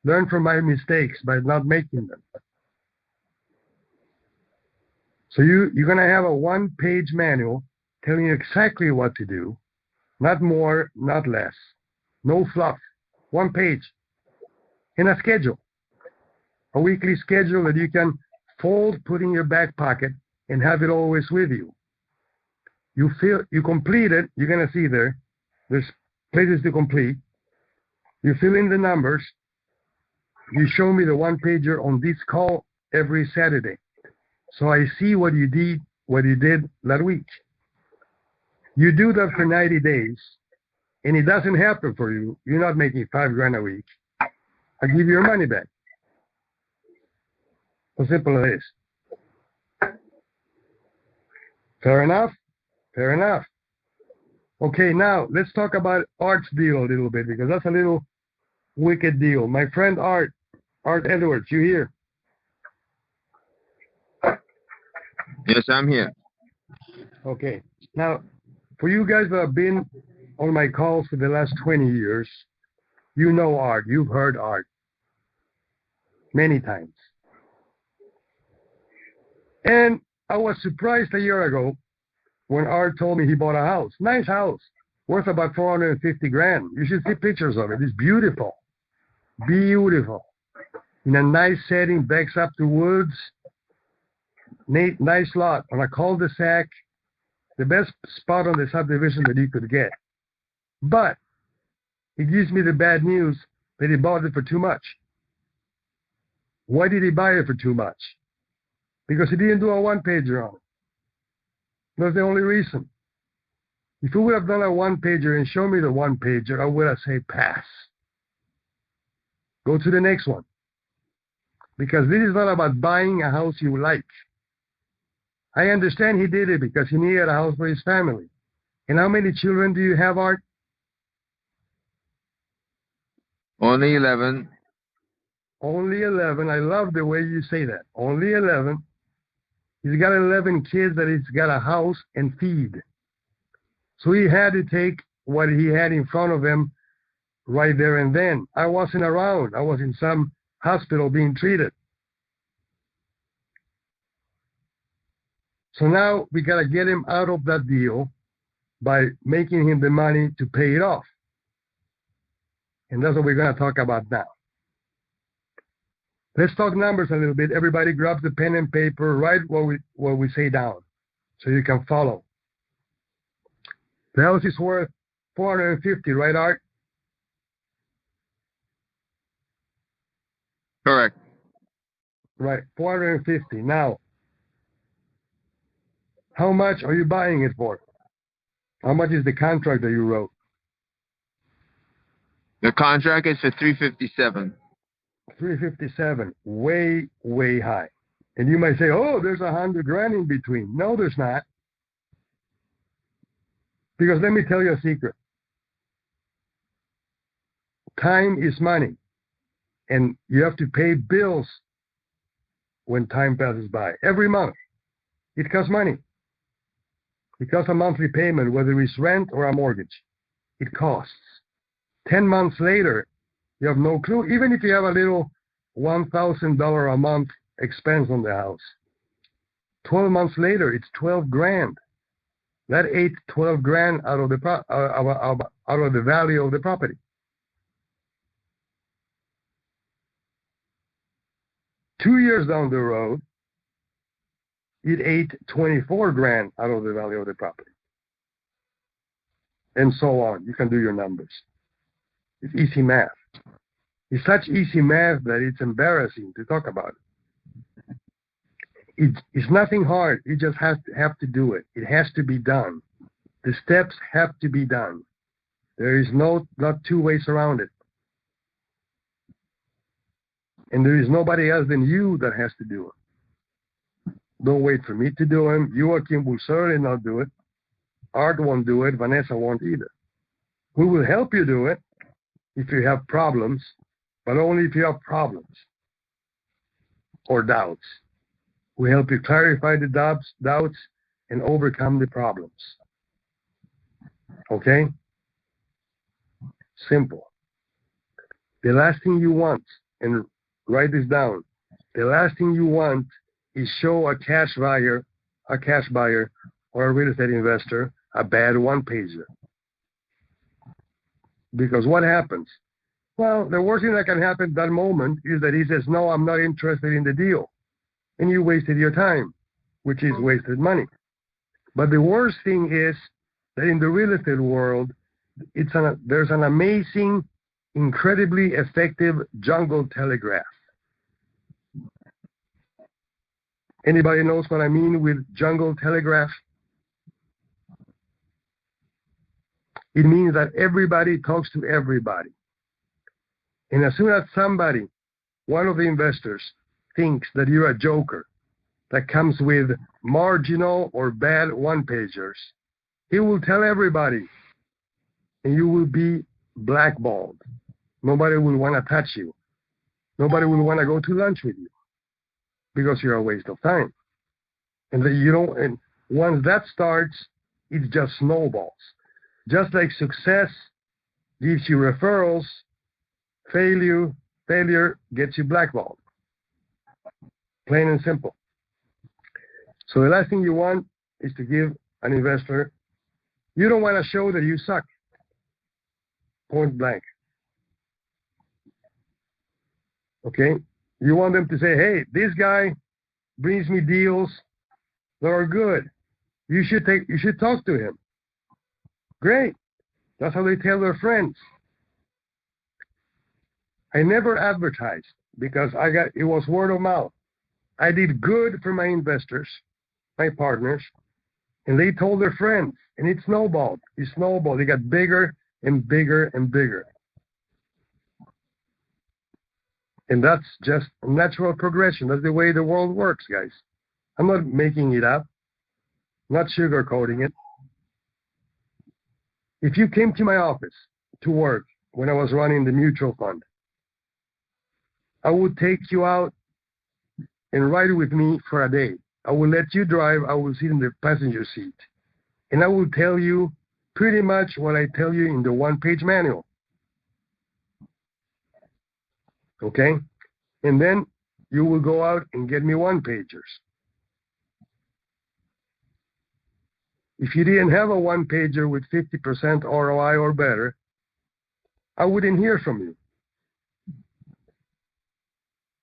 Learn from my mistakes by not making them. So you're going to have a one-page manual telling you exactly what to do. Not more, not less. No fluff. One page. In a schedule. A weekly schedule that you can fold, put in your back pocket, and have it always with you. You complete it, you're going to see there's places to complete. You fill in the numbers. You show me the one-pager on this call every Saturday. So I see what you did that week. You do that for 90 days, and it doesn't happen for you. You're not making $5 grand a week. I give you your money back. How simple it is. Fair enough? Fair enough. Okay, now let's talk about Art's deal a little bit, because that's a little wicked deal. My friend Art Edwards, you here? Yes, I'm here. Okay. Now, for you guys that have been on my calls for the last 20 years, you know Art. You've heard Art many times. And I was surprised a year ago when Art told me he bought a house. Nice house. Worth about 450 grand. You should see pictures of it. It's beautiful. Beautiful. In a nice setting, backs up to woods. Nice lot on a cul-de-sac. The best spot on the subdivision that you could get. But he gives me the bad news that he bought it for too much. Why did he buy it for too much? Because he didn't do a one-pager on it. That's the only reason. If he would have done a one-pager and shown me the one-pager, I would have said pass. Go to the next one. Because this is not about buying a house you like. I understand he did it because he needed a house for his family. And how many children do you have, Art? Only 11. Only 11. I love the way you say that. Only 11. He's got 11 kids that he's got a house and feed. So he had to take what he had in front of him right there and then. I wasn't around. I was in some hospital being treated. So now we got to get him out of that deal by making him the money to pay it off. And that's what we're going to talk about now. Let's talk numbers a little bit. Everybody grab the pen and paper, write what we say down so you can follow. The house is worth 450, right, Art? Correct. Right, 450. Now, how much are you buying it for? How much is the contract that you wrote? The contract is for 357. 357, way, way high. And you might say, oh, there's $100,000 in between. No, there's not. Because let me tell you a secret. Time is money. And you have to pay bills when time passes by. Every month. It costs money. It costs a monthly payment, whether it's rent or a mortgage. It costs. 10 months later, you have no clue. Even if you have a little $1,000 a month expense on the house. 12 months later, it's $12,000. That ate $12,000 out of the value of the property. Two years down the road, it ate $24,000 out of the value of the property. And so on. You can do your numbers. It's easy math. It's such easy math that it's embarrassing to talk about it. It's nothing hard. You just have to do it. It has to be done. The steps have to be done. There is not two ways around it. And there is nobody else than you that has to do it. Don't wait for me to do it. Joachim will certainly not do it. Art won't do it. Vanessa won't either. We will help you do it if you have problems, but only if you have problems or doubts. We help you clarify the doubts and overcome the problems. Okay? Simple. The last thing you want, and write this down, the last thing you want is show a cash buyer or a real estate investor a bad one-pager. Because what happens? Well, the worst thing that can happen at that moment is that he says, no, I'm not interested in the deal. And you wasted your time, which is wasted money. But the worst thing is that in the real estate world, there's an amazing, incredibly effective jungle telegraph. Anybody knows what I mean with jungle telegraph? It means that everybody talks to everybody. And as soon as somebody, one of the investors, thinks that you're a joker that comes with marginal or bad one-pagers, he will tell everybody, and you will be blackballed. Nobody will want to touch you. Nobody will want to go to lunch with you because you're a waste of time. And and once that starts, it just snowballs. Just like success gives you referrals, failure gets you blackballed. Plain and simple. So the last thing you want is to give an investor, you don't want to show that you suck. Point blank. Okay? You want them to say, hey, this guy brings me deals that are good. You should talk to him. Great. That's how they tell their friends. I never advertised because it was word of mouth. I did good for my investors, my partners, and they told their friends, and it snowballed. It snowballed. It got bigger and bigger and bigger. And that's just natural progression. That's the way the world works, guys. I'm not making it up, not sugarcoating it. If you came to my office to work when I was running the mutual fund, I would take you out and ride with me for a day. I will let you drive. I will sit in the passenger seat. And I will tell you pretty much what I tell you in the one-page manual. Okay? And then you will go out and get me one-pagers. If you didn't have a one-pager with 50% ROI or better, I wouldn't hear from you.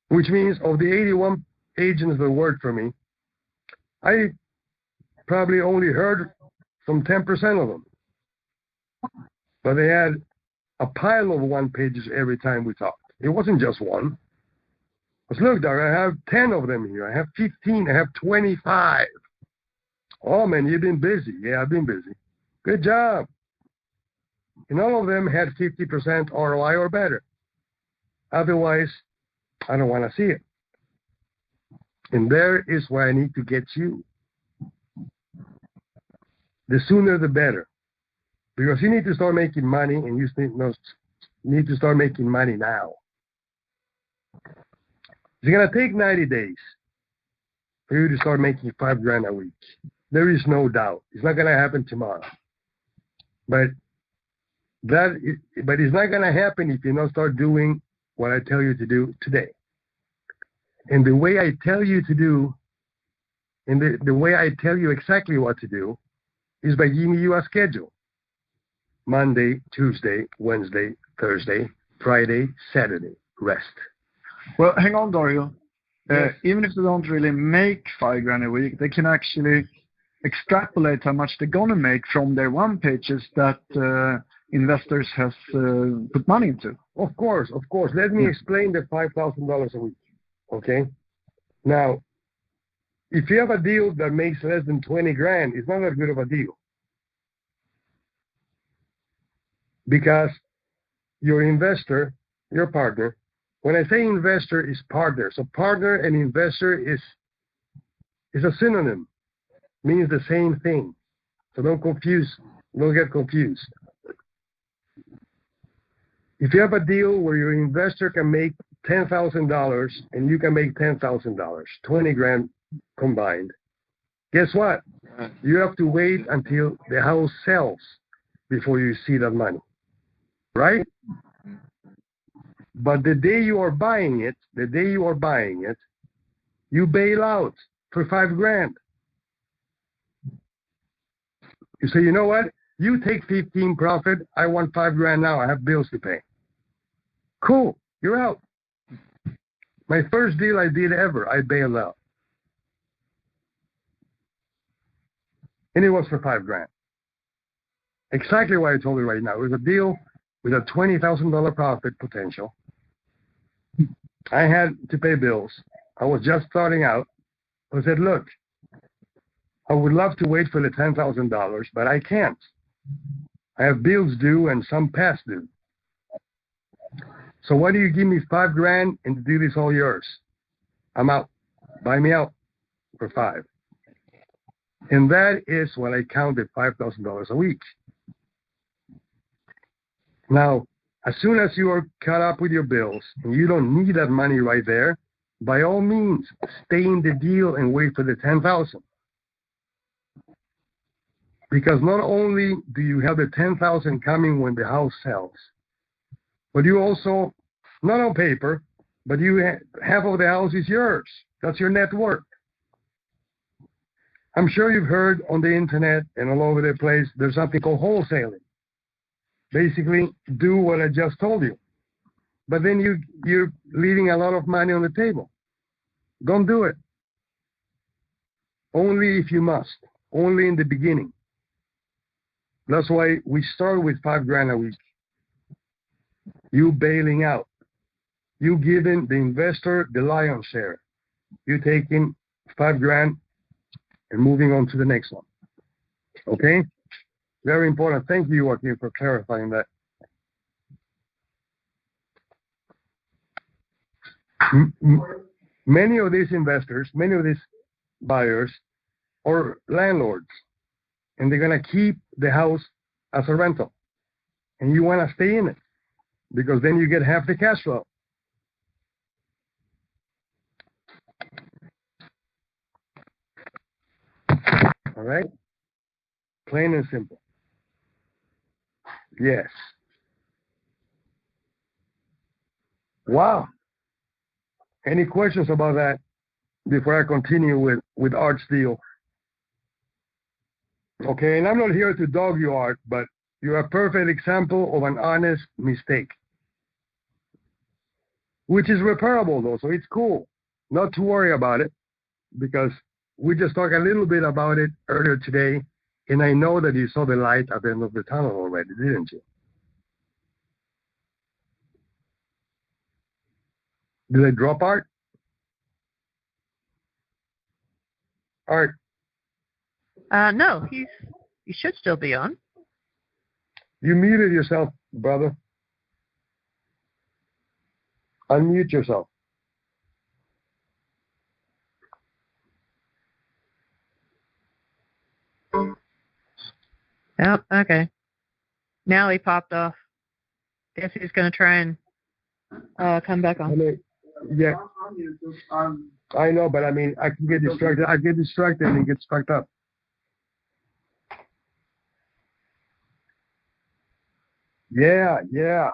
Which means of the 81 agents that worked for me, I probably only heard from 10% of them. But they had a pile of one-pagers every time we talked. It wasn't just one. Because look, Dario, I have 10 of them here. I have 15. I have 25. Oh, man, you've been busy. Yeah, I've been busy. Good job. And all of them had 50% ROI or better. Otherwise, I don't want to see it. And there is where I need to get you. The sooner the better. Because you need to start making money, and you need to start making money now. It's going to take 90 days for you to start making $5,000 a week. There is no doubt. It's not going to happen tomorrow. But it's not going to happen if you don't start doing what I tell you to do today. And the way I tell you to do, and the way I tell you exactly what to do, is by giving you a schedule. Monday, Tuesday, Wednesday, Thursday, Friday, Saturday, rest. Well, hang on, Dario. Yes. Even if they don't really make $5,000 a week, they can actually extrapolate how much they're going to make from their one pages that investors have put money into. Of course. Let me explain the $5,000 a week. Okay? Now, if you have a deal that makes less than 20 grand, it's not that good of a deal. Because your investor, your partner, when I say investor, is partner. So partner and investor is a synonym. Means the same thing. So don't get confused. If you have a deal where your investor can make $10,000 and you can make $10,000, 20 grand combined, guess what? You have to wait until the house sells before you see that money. Right? But the day you are buying it, you bail out for $5,000. You say, you know what? You take 15 profit. I want $5,000 now. I have bills to pay. Cool. You're out. My first deal I did ever, I bailed out. And it was for $5,000. Exactly what I told you right now. It was a deal with a $20,000 profit potential. I had to pay bills. I was just starting out. I said, look, I would love to wait for the $10,000, but I can't. I have bills due and some past due. So why do you give me $5,000 and the deal is all yours? I'm out. Buy me out for $5,000. And that is what I counted $5,000 a week. Now, as soon as you are caught up with your bills and you don't need that money right there, by all means, stay in the deal and wait for the $10,000. Because not only do you have the $10,000 coming when the house sells, but you also, not on paper, but half of the house is yours. That's your net worth. I'm sure you've heard on the internet and all over the place, there's something called wholesaling. Basically, do what I just told you. But then you're leaving a lot of money on the table. Don't do it. Only if you must. Only in the beginning. That's why we start with $5,000 a week. You bailing out. You giving the investor the lion's share. You taking $5,000 and moving on to the next one. Okay? Very important. Thank you, Joaquin, for clarifying that. M- m- Many of these investors, many of these buyers are landlords, and they're going to keep the house as a rental. And you want to stay in it because then you get half the cash flow. All right? Plain and simple. Yes. Wow. Any questions about that before I continue with Art's deal? Okay, and I'm not here to dog you, Art, but you're a perfect example of an honest mistake, which is repairable, though, so it's cool. Not to worry about it, because we just talked a little bit about it earlier today, and I know that you saw the light at the end of the tunnel already, didn't you? Did I drop Art? Art, No, he should still be on. you muted yourself, brother. Unmute yourself. Yep, okay. Now he popped off. Guess he's going to try and come back I on. mean, yeah, I know, but I mean, I can get distracted. I get distracted and get stuck up. Yeah, yeah.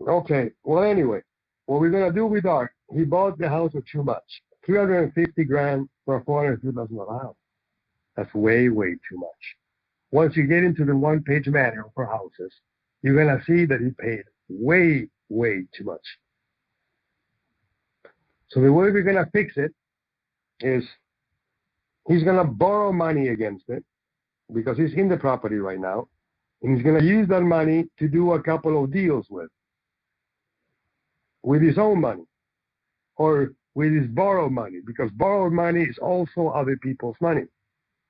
Okay. Well, anyway, what we're gonna do with Art? He bought the house for too much. 350 grand for a $402,000 house. That's way, way too much. Once you get into the one-page manual for houses, you're gonna see that he paid way, way too much. So the way we're gonna fix it is he's gonna borrow money against it because he's in the property right now, and he's gonna use that money to do a couple of deals with his own money or with his borrowed money, because borrowed money is also other people's money,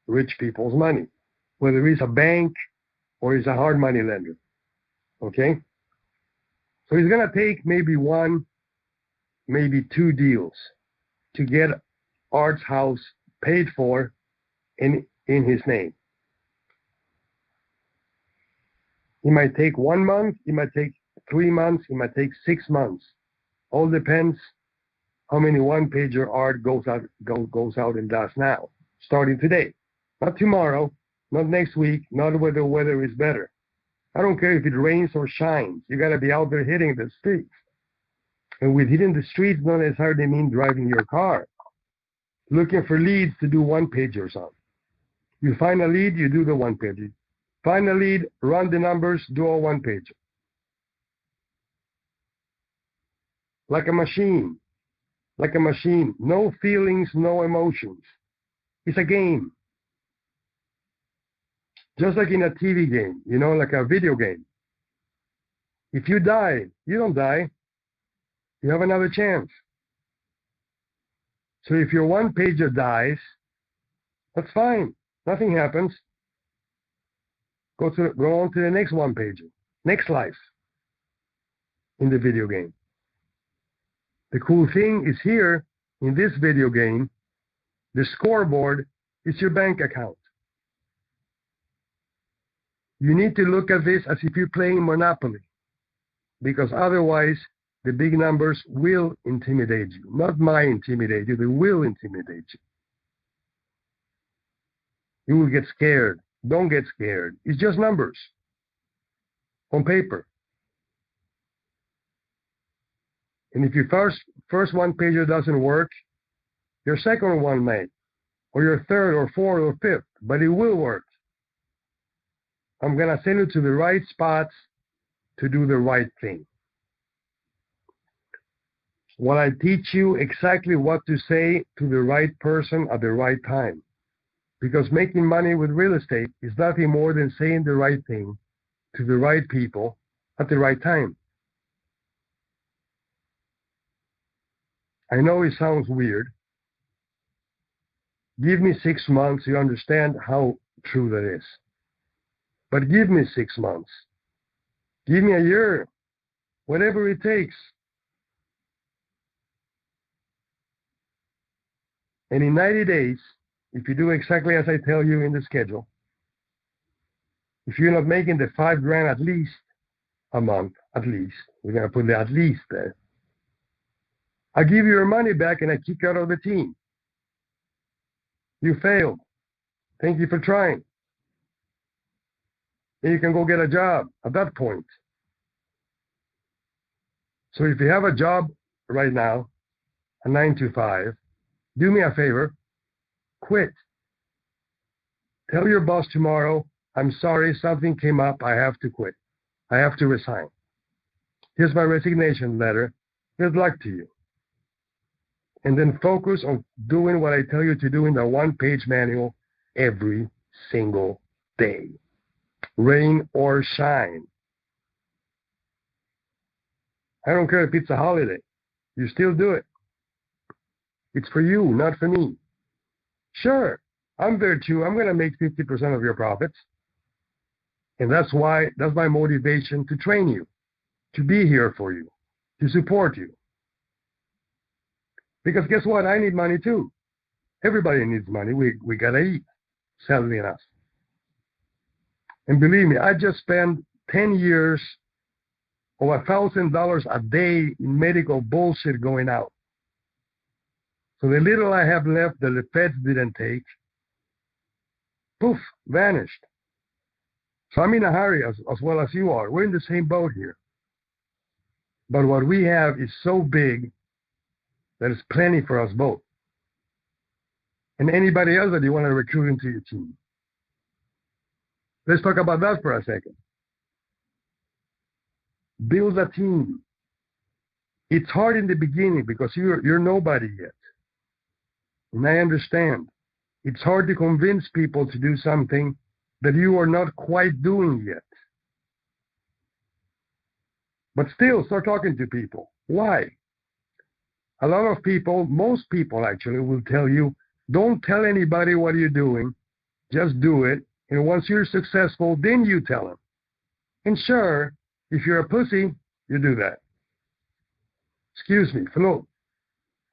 rich people's money, whether it's a bank or it's a hard money lender. Okay? So he's going to take maybe one, maybe two deals to get Art's house paid for in his name. He might take 1 month, he might take 3 months, he might take 6 months. All depends how many one-pager Art goes out and does now, starting today. Not tomorrow, not next week, not whether the weather is better. I don't care if it rains or shines. You got to be out there hitting the streets. And with hitting the streets, not necessarily mean driving your car. Looking for leads to do one-pagers on. You find a lead, you do the one-pager. Find a lead, run the numbers, do a one-pager. Like a machine. Like a machine. No feelings, no emotions. It's a game. Just like in a TV game, like a video game. If you die, you don't die. You have another chance. So if your one-pager dies, that's fine. Nothing happens. Go on to the next one-pager. Next life in the video game. The cool thing is here in this video game, the scoreboard is your bank account. You need to look at this as if you're playing Monopoly, because otherwise the big numbers will intimidate you. Not might intimidate you, they will intimidate you. You will get scared. Don't get scared. It's just numbers on paper. And if your first one-pager doesn't work, your second one may, or your third or fourth or fifth, but it will work. I'm going to send you to the right spots to do the right thing. While I teach you exactly what to say to the right person at the right time. Because making money with real estate is nothing more than saying the right thing to the right people at the right time. I know it sounds weird. Give me 6 months, you understand how true that is. But give me 6 months. Give me a year. Whatever it takes. And in 90 days, if you do exactly as I tell you in the schedule, if you're not making the $5,000 at least a month, at least, we're going to put the at least there, I give you your money back and I kick you out of the team. You failed. Thank you for trying. And you can go get a job at that point. So if you have a job right now, a 9 to 5, do me a favor, quit. Tell your boss tomorrow, I'm sorry, something came up, I have to quit. I have to resign. Here's my resignation letter. Good luck to you. And then focus on doing what I tell you to do in the one-page manual every single day. Rain or shine. I don't care if it's a holiday. You still do it. It's for you, not for me. Sure, I'm there too. I'm going to make 50% of your profits. And that's my motivation to train you, to be here for you, to support you. Because guess what? I need money too. Everybody needs money. We got to eat, sadly enough. And believe me, I just spent 10 years of $1,000 a day in medical bullshit going out. So the little I have left that the feds didn't take, poof, vanished. So I'm in a hurry as well as you are. We're in the same boat here. But what we have is so big that it's plenty for us both. And anybody else that you want to recruit into your team. Let's talk about that for a second. Build a team. It's hard in the beginning because you're nobody yet. And I understand. It's hard to convince people to do something that you are not quite doing yet. But still, start talking to people. Why? A lot of people, most people actually, will tell you, don't tell anybody what you're doing. Just do it. And once you're successful, then you tell them. And sure, if you're a pussy, you do that. Excuse me, Flo.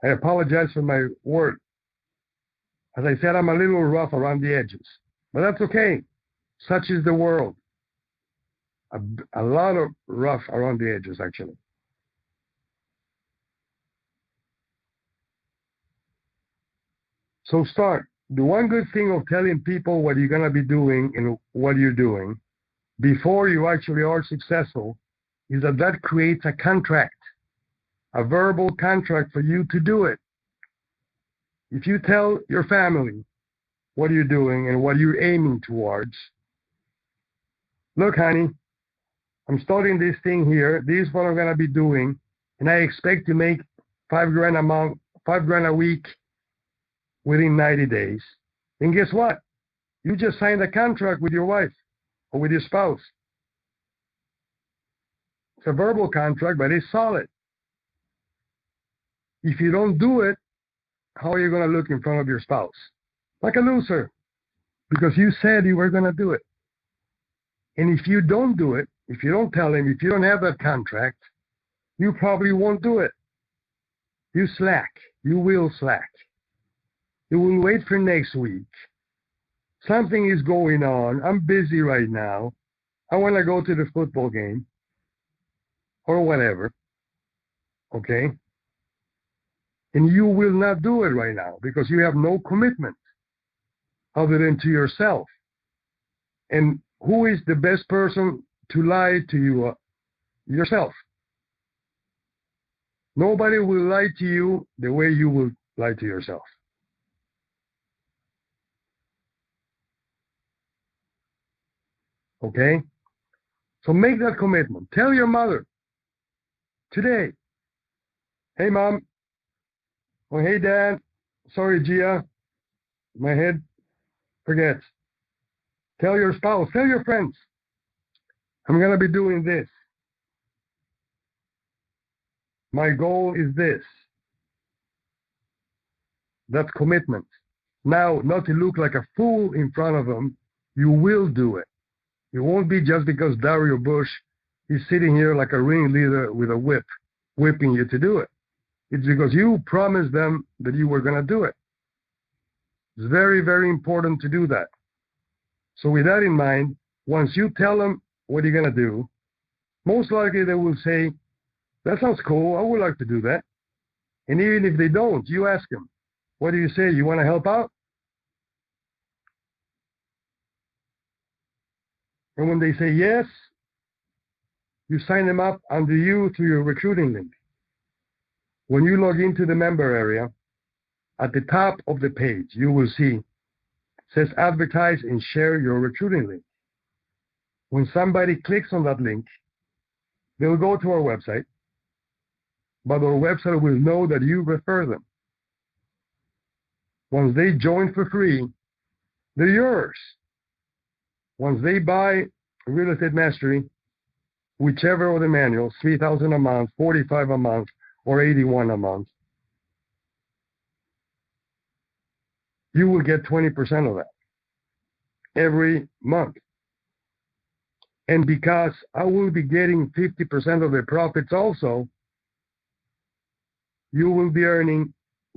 I apologize for my word. As I said, I'm a little rough around the edges. But that's okay. Such is the world. A lot of rough around the edges, actually. So start. The one good thing of telling people what you're going to be doing and what you're doing before you actually are successful is that creates a contract, a verbal contract for you to do it. If you tell your family what you're doing and what you're aiming towards, look, honey, I'm starting this thing here. This is what I'm going to be doing. And I expect to make $5,000 a week within 90 days. And guess what? You just signed a contract with your wife or with your spouse. It's a verbal contract, but it's solid. If you don't do it, how are you going to look in front of your spouse? Like a loser. Because you said you were going to do it. And if you don't do it, if you don't tell him, if you don't have that contract, you probably won't do it. You slack. You will slack. You will wait for next week. Something is going on. I'm busy right now. I want to go to the football game. Or whatever. Okay? And you will not do it right now because you have no commitment other than to yourself. And who is the best person to lie to you? Yourself. Nobody will lie to you the way you will lie to yourself. Okay? So make that commitment. Tell your mother today, hey, Mom, or hey, Dad, sorry, Gia, my head forgets. Tell your spouse, tell your friends, I'm going to be doing this. My goal is this. That's commitment. Now, not to look like a fool in front of them, you will do it. It won't be just because Dario Busch is sitting here like a ringleader with a whip, whipping you to do it. It's because you promised them that you were going to do it. It's very, very important to do that. So with that in mind, once you tell them what you're going to do, most likely they will say, that sounds cool. I would like to do that. And even if they don't, you ask them, what do you say? You want to help out? And when they say yes, you sign them up under you to your recruiting link. When you log into the member area, at the top of the page, you will see, says advertise and share your recruiting link. When somebody clicks on that link, they'll go to our website, but our website will know that you refer them. Once they join for free, they're yours. Once they buy Real Estate Mastery, whichever of the manuals, $3,000 a month, $45 a month, or $81 a month, you will get 20% of that every month. And because I will be getting 50% of the profits also, you will be earning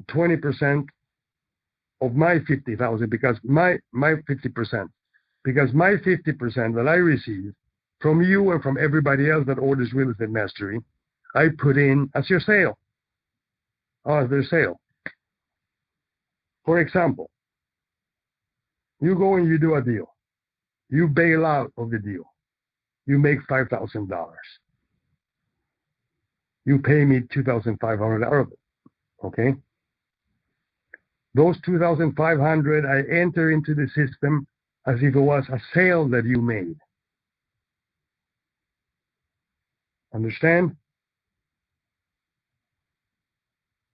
20% of my 50,000 because my 50%, because my 50% that I receive from you and from everybody else that orders Real Estate Mastery, I put in as your sale, as their sale. For example, you go and you do a deal. You bail out of the deal. You make $5,000. You pay me $2,500 out of it. Okay? Those $2,500 I enter into the system as if it was a sale that you made. Understand?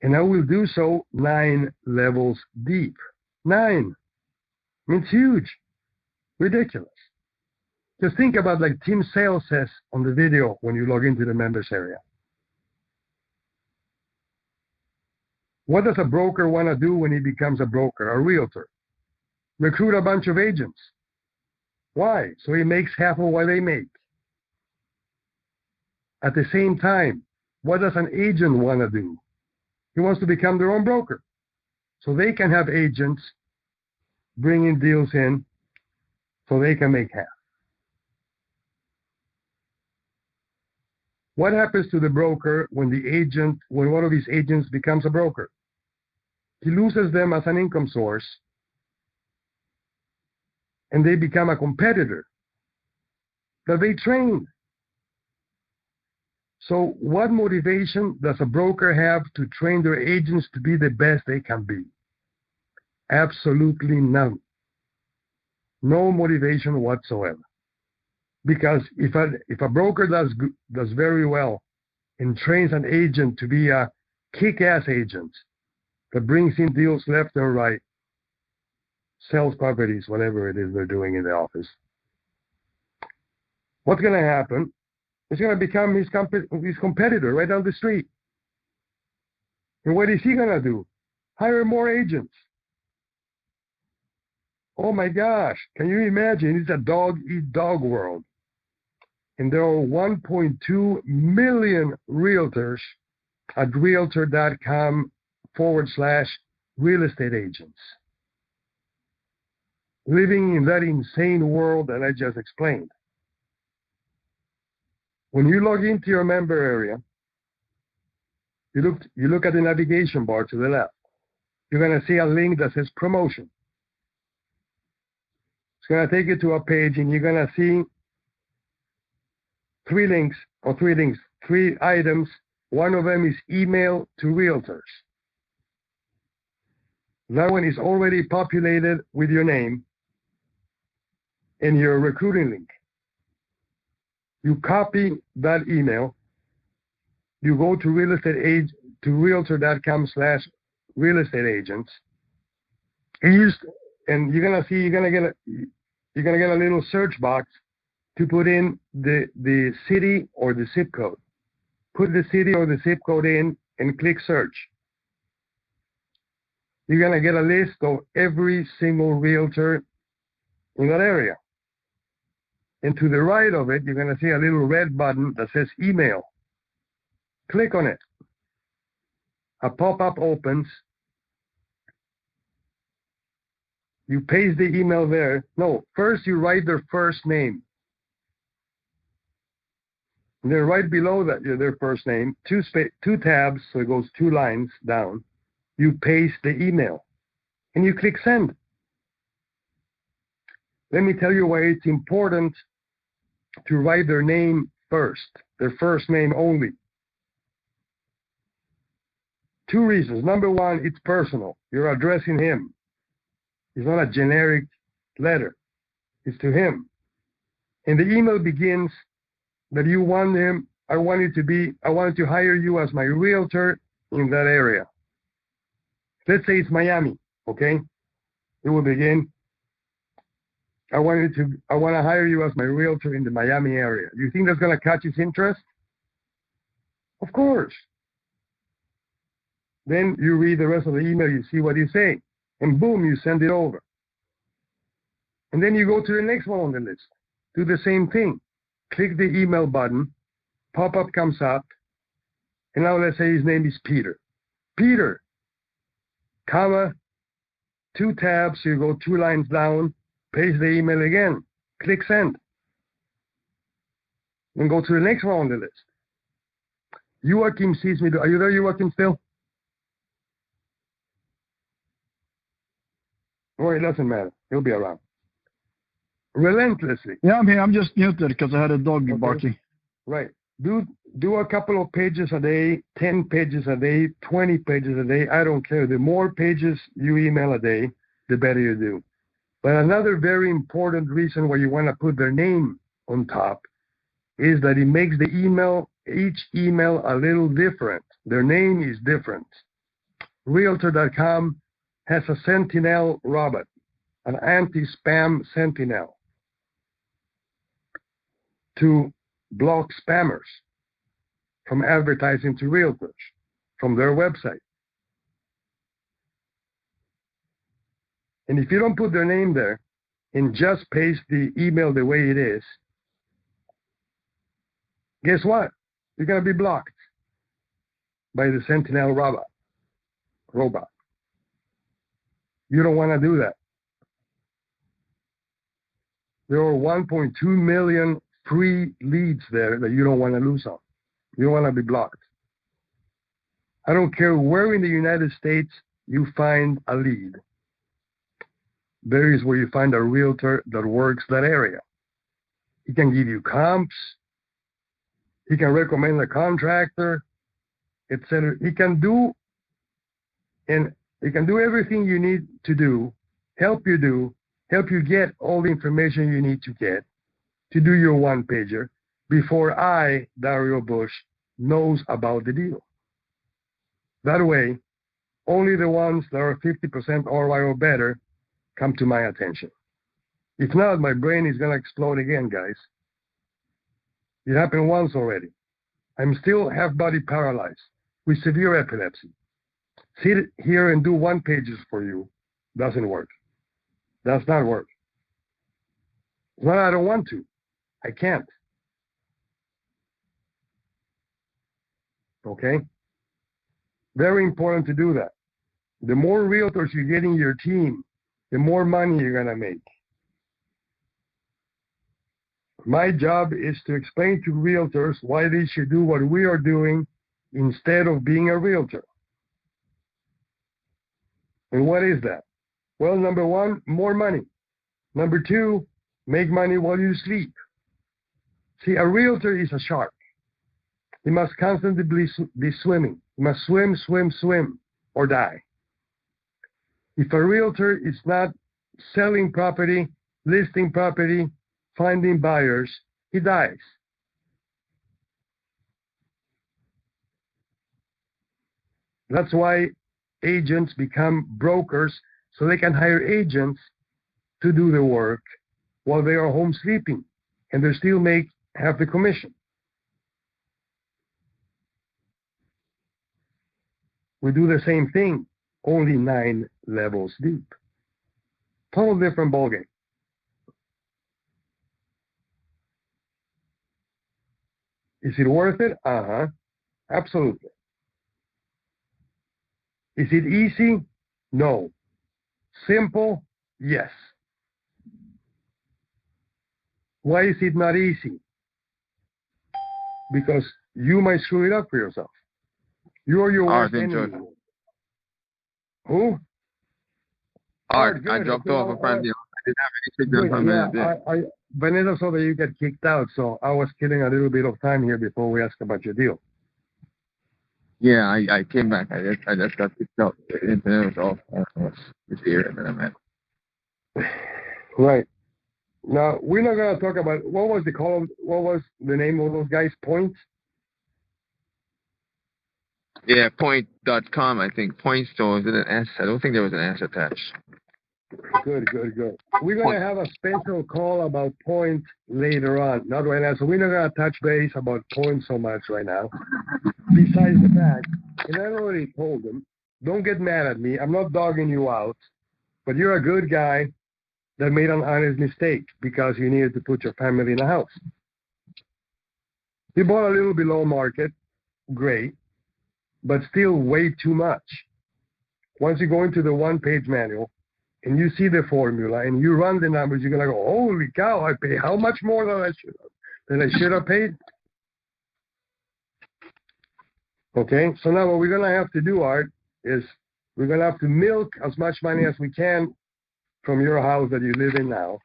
And I will do so 9 levels deep. 9. I mean, it's huge. Ridiculous. Just think about like Tim Sales says on the video when you log into the members area. What does a broker want to do when he becomes a broker, a realtor? Recruit a bunch of agents. Why? So he makes half of what they make. At the same time, what does an agent want to do? He wants to become their own broker. So they can have agents bringing deals in so they can make half. What happens to the broker when one of these agents becomes a broker? He loses them as an income source and they become a competitor that they train. So what motivation does a broker have to train their agents to be the best they can be? Absolutely none. No motivation whatsoever. Because if a broker does very well and trains an agent to be a kick-ass agent that brings in deals left and right, sells properties, whatever it is they're doing in the office, what's going to happen? It's going to become his competitor right down the street. And what is he going to do? Hire more agents. Oh my gosh, can you imagine? It's a dog-eat-dog world. And there are 1.2 million realtors at realtor.com/real estate agents living in that insane world that I just explained. When you log into your member area, you look at the navigation bar to the left. You're going to see a link that says promotion. It's going to take you to a page and you're going to see 3 items. One of them is email to realtors. That one is already populated with your name and your recruiting link. You copy that email. You go to realtor.com/real estate agents. And you're gonna get a little search box to put in the city or the zip code. Put the city or the zip code in and click search. You're going to get a list of every single realtor in that area. And to the right of it, you're going to see a little red button that says email. Click on it. A pop-up opens You paste the email there. No, first you write their first name. And then right below that, their first name, two tabs, so it goes 2 lines down. You paste the email, and you click send. Let me tell you why it's important to write their name first, their first name only. 2 reasons. Number 1, it's personal. You're addressing him. It's not a generic letter. It's to him. And the email begins that you want him, I wanted to hire you as my realtor in that area. Let's say it's Miami, okay? It will begin, I want to hire you as my realtor in the Miami area. You think that's going to catch his interest? Of course. Then you read the rest of the email, you see what he's saying, and boom, you send it over. And then you go to the next one on the list. Do the same thing. Click the email button, pop-up comes up, and now let's say his name is Peter. Peter, comma, 2 tabs, so you go 2 lines down, paste the email again, click send. Then go to the next one on the list. Joachim sees me. Are you there, Joachim, still? Well, it doesn't matter. He'll be around. Relentlessly. Yeah, I'm here. I'm just muted because I had a dog barking. Right. Do a couple of pages a day, 10 pages a day, 20 pages a day. I don't care. The more pages you email a day, the better you do. But another very important reason why you want to put their name on top is that it makes the email, each email, a little different. Their name is different. Realtor.com has a sentinel robot, an anti-spam sentinel, to block spammers from advertising to realtors from their website. And if you don't put their name there and just paste the email the way it is, guess what? You're going to be blocked by the Sentinel robot. You don't want to do that. There are 1.2 million free leads there that you don't want to lose on. You don't want to be blocked. I don't care where in the United States you find a lead. There is where you find a realtor that works that area. He can give you comps. He can recommend a contractor, etc. He can do everything you need to do, help you get all the information you need to get to do your one-pager before I, Dario Busch, knows about the deal. That way, only the ones that are 50% ROI or better come to my attention. If not, my brain is going to explode again, guys. It happened once already. I'm still half-body paralyzed with severe epilepsy. Sit here and do one-pages for you doesn't work. Does not work. Well, I don't want to. I can't. Okay? Very important to do that. The more realtors you get in your team, the more money you're going to make. My job is to explain to realtors why they should do what we are doing instead of being a realtor. And what is that? Well, number 1, more money. Number 2, make money while you sleep. See, a realtor is a shark. He must constantly be swimming. He must swim, swim, swim, or die. If a realtor is not selling property, listing property, finding buyers, he dies. That's why agents become brokers, so they can hire agents to do the work while they are home sleeping, and they still make half the commission. We do the same thing, only 9 levels deep. Total different ballgame. Is it worth it? Uh-huh. Absolutely. Is it easy? No. Simple? Yes. Why is it not easy? Because you might screw it up for yourself. You're your worst enemy. Who? Art. Good. I dropped off a friend. I didn't have any signal for a minute. Yeah. Vanessa saw that you get kicked out, so I was killing a little bit of time here before we ask about your deal. Yeah, I came back. I just got kicked out. The internet was off. I was here, and then I met. Right. Now we're not gonna talk about what was the name of those guys? Point? Yeah, point.com, I think. Point store, is it an S? I don't think there was an S attached. Good. We're going to have a special call about Point later on. Not right now. So we're not going to touch base about Point so much right now. Besides the fact, and I already told them, don't get mad at me. I'm not dogging you out. But you're a good guy that made an honest mistake because you needed to put your family in a house. You bought a little below market. Great. But still way too much. Once you go into the one-page manual and you see the formula and you run the numbers, you're gonna go, holy cow, I pay how much more than I should have paid? Okay, so now what we're gonna have to do, Art, is we're gonna have to milk as much money as we can from your house that you live in now.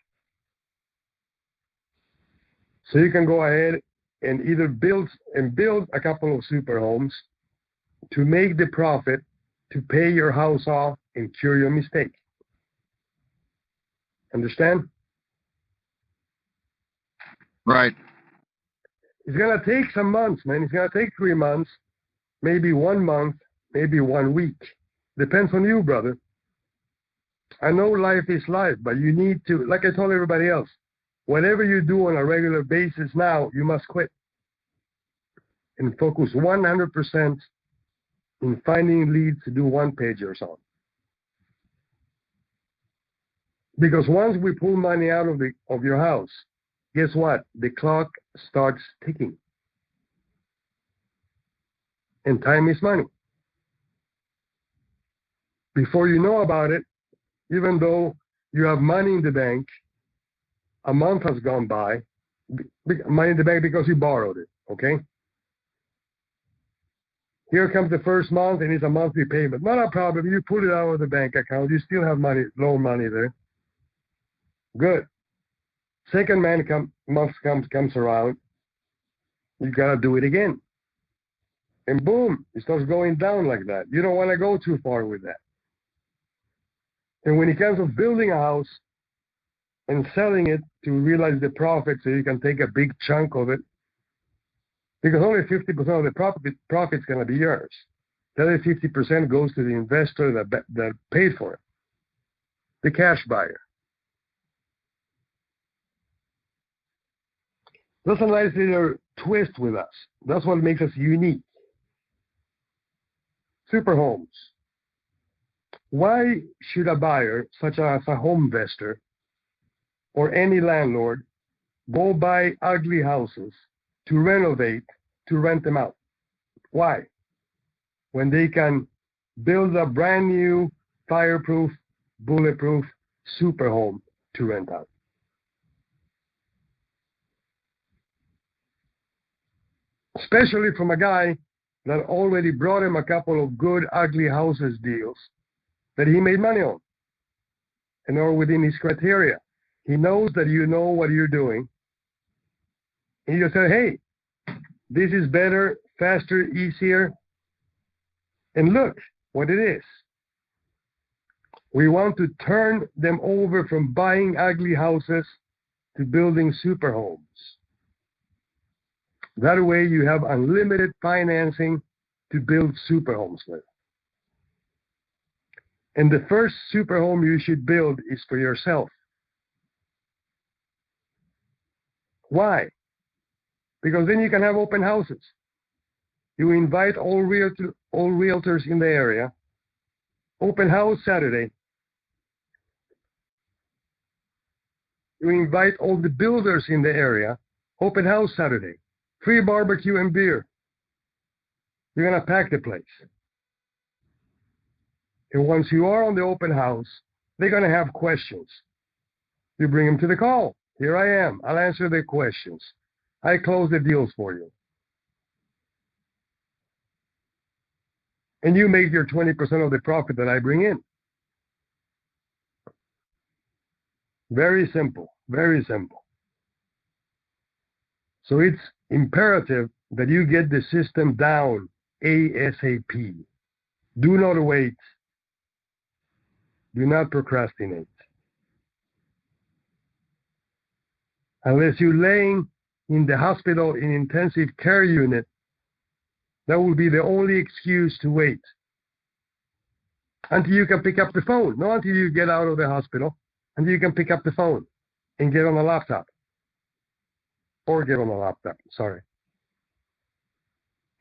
So you can go ahead and either build a couple of super homes to make the profit to pay your house off and cure your mistake. Understand? Right. It's going to take some months, man. It's going to take 3 months, maybe 1 month, maybe 1 week. Depends on you, brother. I know life is life, but you need to, like I told everybody else, whatever you do on a regular basis now, you must quit and focus 100% in finding leads to do one-pagers on. Because once we pull money out of your house, guess what? The clock starts ticking. And time is money. Before you know about it, even though you have money in the bank, a month has gone by, money in the bank because you borrowed it, okay? Here comes the first month and it's a monthly payment. Not a problem. You pull it out of the bank account. You still have money, loan money there. Good. Second month comes around. You got to do it again. And boom, it starts going down like that. You don't want to go too far with that. And when it comes to building a house and selling it to realize the profit so you can take a big chunk of it, because only 50% of the profit's going to be yours. The other 50% goes to the investor that paid for it, the cash buyer. That's a nice little twist with us. That's what makes us unique. Super homes. Why should a buyer, such as a home investor or any landlord, go buy ugly houses to renovate, to rent them out? Why? When they can build a brand new, fireproof, bulletproof super home to rent out. Especially from a guy that already brought him a couple of good, ugly houses deals that he made money on and are within his criteria. He knows that you know what you're doing. And you just say, hey, this is better, faster, easier. And look what it is. We want to turn them over from buying ugly houses to building super homes. That way you have unlimited financing to build super homes with. And the first super home you should build is for yourself. Why? Because then you can have open houses. You invite all realtors in the area. Open house Saturday. You invite all the builders in the area. Open house Saturday. Free barbecue and beer. You're going to pack the place. And once you are on the open house, They're going to have questions. You bring them to the call. Here I am. I'll answer their questions. I close the deals for you. And you make your 20% of the profit that I bring in. Very simple. Very simple. So it's imperative that you get the system down ASAP. Do not wait. Do not procrastinate. Unless you're laying in the hospital in intensive care unit, that will be the only excuse to wait. Until you can pick up the phone. Not until you get out of the hospital. Until you can pick up the phone and get on a laptop. Or get on a laptop, sorry.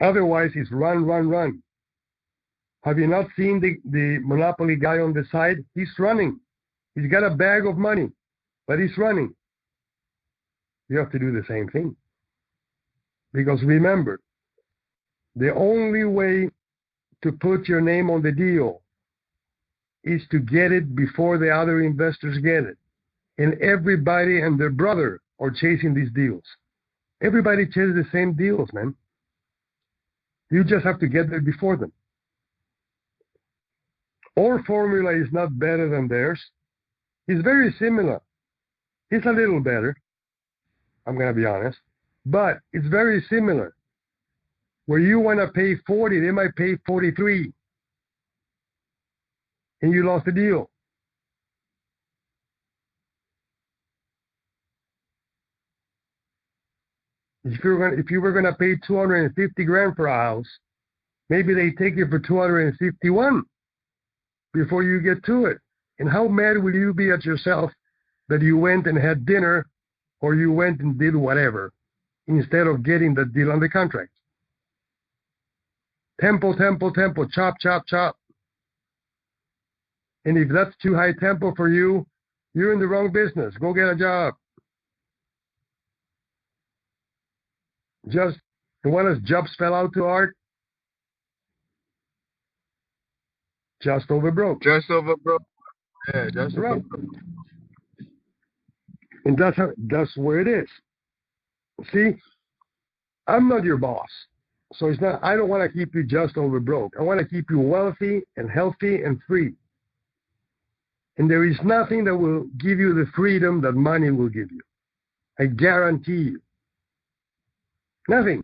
Otherwise, it's run, run, run. Have you not seen the Monopoly guy on the side? He's running. He's got a bag of money, but he's running. You have to do the same thing. Because remember, the only way to put your name on the deal is to get it before the other investors get it. And everybody and their brother are chasing these deals. Everybody chases the same deals, man. You just have to get there before them. Our formula is not better than theirs. It's very similar. It's a little better. I'm going to be honest. But it's very similar. Where you want to pay 40, they might pay 43. And you lost the deal. If you were going to pay 250 grand for a house, maybe they take you for 251 before you get to it. And how mad will you be at yourself that you went and had dinner or you went and did whatever instead of getting the deal on the contract? Tempo, tempo, tempo, chop, chop, chop. And if that's too high tempo for you, you're in the wrong business. Go get a job. Just, and when his jobs fell out too hard? Just over broke. Just over broke. Yeah, just right. over broke. And that's where it is. See, I'm not your boss. So it's not, I don't want to keep you just over broke. I want to keep you wealthy and healthy and free. And there is nothing that will give you the freedom that money will give you. I guarantee you. Nothing.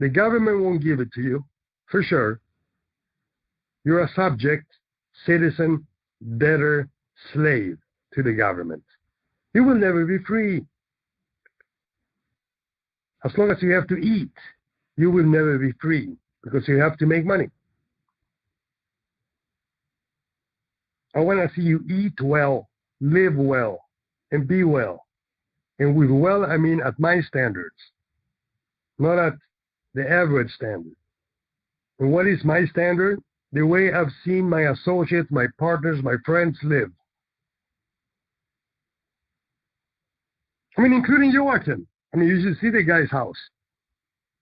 The government won't give it to you, for sure. You're a subject, citizen, debtor, slave to the government. You will never be free. As long as you have to eat, you will never be free because you have to make money. I want to see you eat well, live well, and be well. And with well, I mean at my standards, not at the average standard. And what is my standard? The way I've seen my associates, my partners, my friends live. I mean, including Joachim. I mean, you should see the guy's house.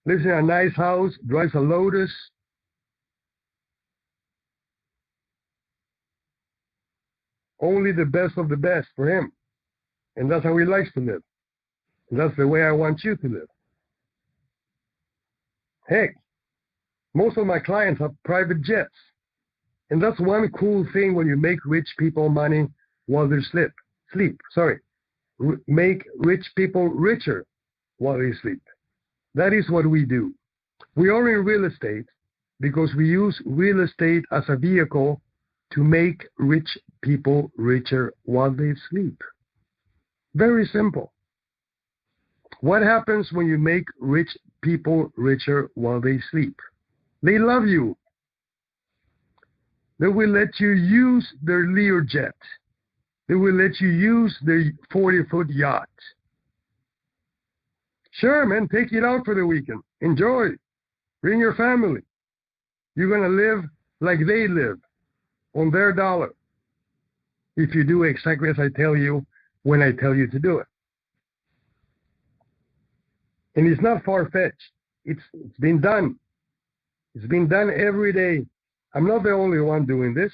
Lives in a nice house, drives a Lotus. Only the best of the best for him. And that's how he likes to live. And that's the way I want you to live. Heck, most of my clients have private jets. And that's one cool thing when you make rich people money while they sleep. Make rich people richer while they sleep. That is what we do. We are in real estate because we use real estate as a vehicle to make rich people richer while they sleep. Very simple. What happens when you make rich people richer while they sleep? They love you. They will let you use their Learjet. They will let you use their 40-foot yacht. Sure, man, take it out for the weekend. Enjoy. Bring your family. You're going to live like they live, on their dollar, if you do exactly as I tell you when I tell you to do it. And it's not far-fetched. It's been done. It's been done every day. I'm not the only one doing this.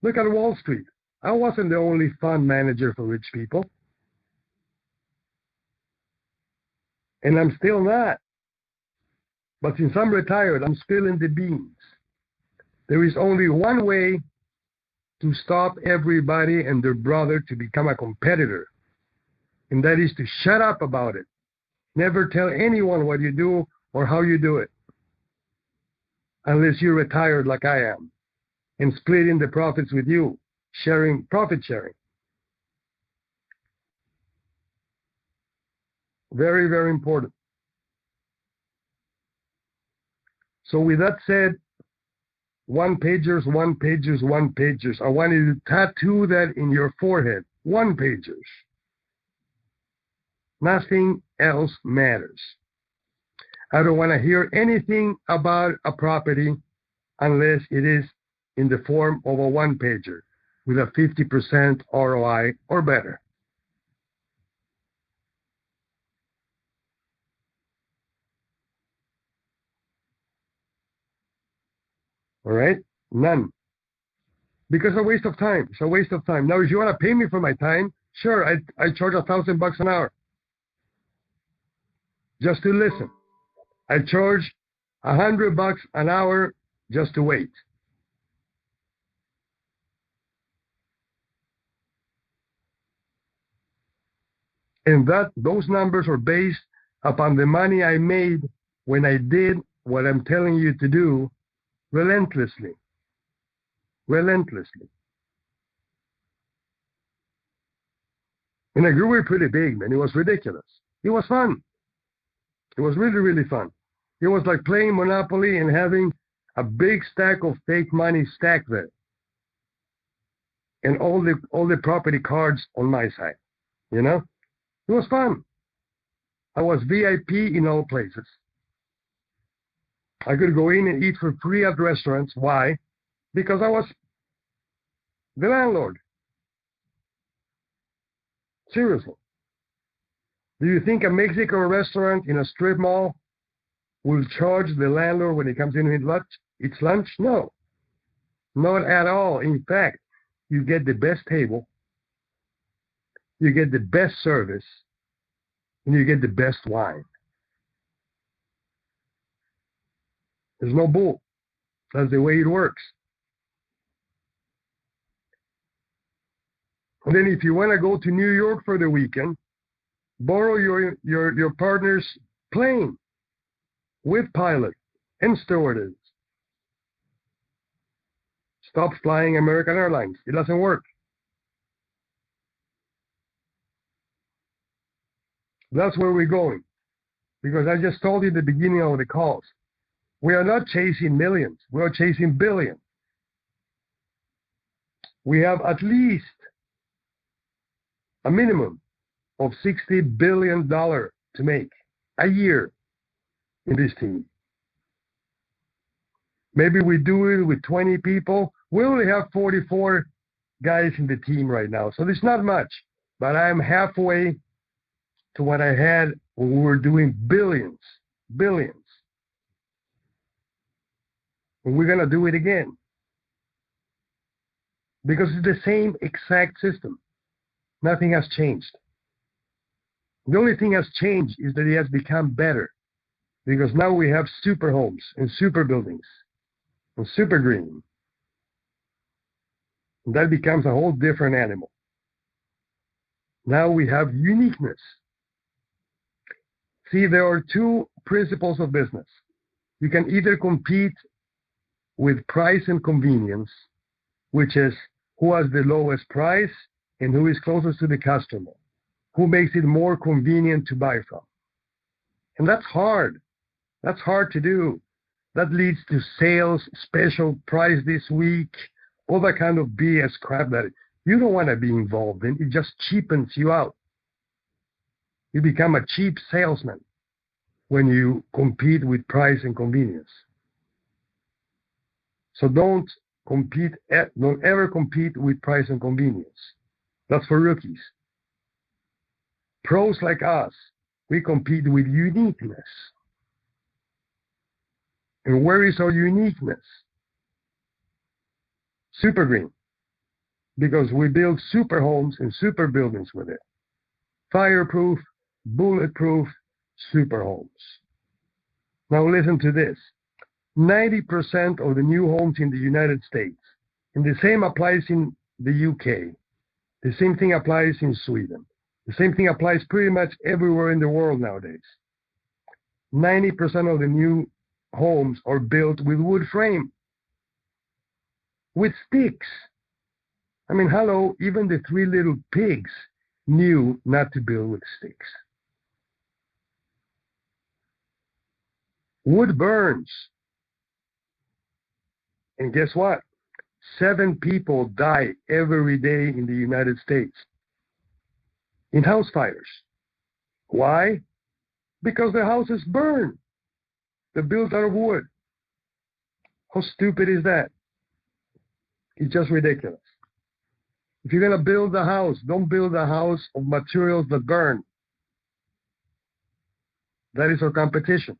Look at Wall Street. I wasn't the only fund manager for rich people. And I'm still not. But since I'm retired, I'm spilling the beans. There is only one way to stop everybody and their brother to become a competitor. And that is to shut up about it. Never tell anyone what you do or how you do it. Unless you're retired like I am. And splitting the profits with you. Profit sharing. Very, very important. So with that said, one pagers. I want you to tattoo that in your forehead. One pagers. Nothing else matters. I don't want to hear anything about a property unless it is in the form of a one pager with a 50% ROI or better. All right? None. Because it's a waste of time. It's a waste of time. Now, if you want to pay me for my time, sure, I charge $1,000 an hour. Just to listen. I charge $100 an hour just to wait. And those numbers are based upon the money I made when I did what I'm telling you to do relentlessly. Relentlessly. And I grew it pretty big, man. It was ridiculous. It was fun. It was really, really fun. It was like playing Monopoly and having a big stack of fake money stacked there. And all the property cards on my side. You know? It was fun. I was VIP in all places. I could go in and eat for free at restaurants. Why? Because I was the landlord. Seriously. Do you think a Mexican restaurant in a strip mall will charge the landlord when he comes in and eats lunch? No. Not at all. In fact, you get the best table, you get the best service, and you get the best wine. There's no bull. That's the way it works. And then if you want to go to New York for the weekend, borrow your partner's plane with pilot and stewardess. Stop flying American Airlines. It doesn't work. That's where we're going. Because I just told you at the beginning of the calls, we are not chasing millions. We are chasing billions. We have at least a minimum of $60 billion to make a year in this team. Maybe we do it with 20 people. We only have 44 guys in the team right now, so there's not much. But I am halfway to what I had when we were doing billions. And we're going to do it again. Because it's the same exact system. Nothing has changed. The only thing has changed is that it has become better. Because now we have super homes and super buildings and super green. And that becomes a whole different animal. Now we have uniqueness. See, there are two principles of business. You can either compete with price and convenience, which is who has the lowest price and who is closest to the customer, who makes it more convenient to buy from. And that's hard. That's hard to do. That leads to sales, special price this week, all that kind of BS crap that you don't want to be involved in. It just cheapens you out. You become a cheap salesman when you compete with price and convenience. So don't ever compete with price and convenience. That's for rookies. Pros like us, we compete with uniqueness. And where is our uniqueness? Super green. because we build super homes and super buildings with it. Fireproof, bulletproof, super homes. Now listen to this. 90% of the new homes in the United States, and the same applies in the UK, the same thing applies in Sweden, the same thing applies pretty much everywhere in the world nowadays. 90% of the new homes are built with wood frame, with sticks. I mean, hello, even the three little pigs knew not to build with sticks. Wood burns. And guess what? 7 people die every day in the United States in house fires. Why? Because the houses burn. They're built out of wood. How stupid is that? It's just ridiculous. If you're going to build a house, don't build a house of materials that burn. That is our competition.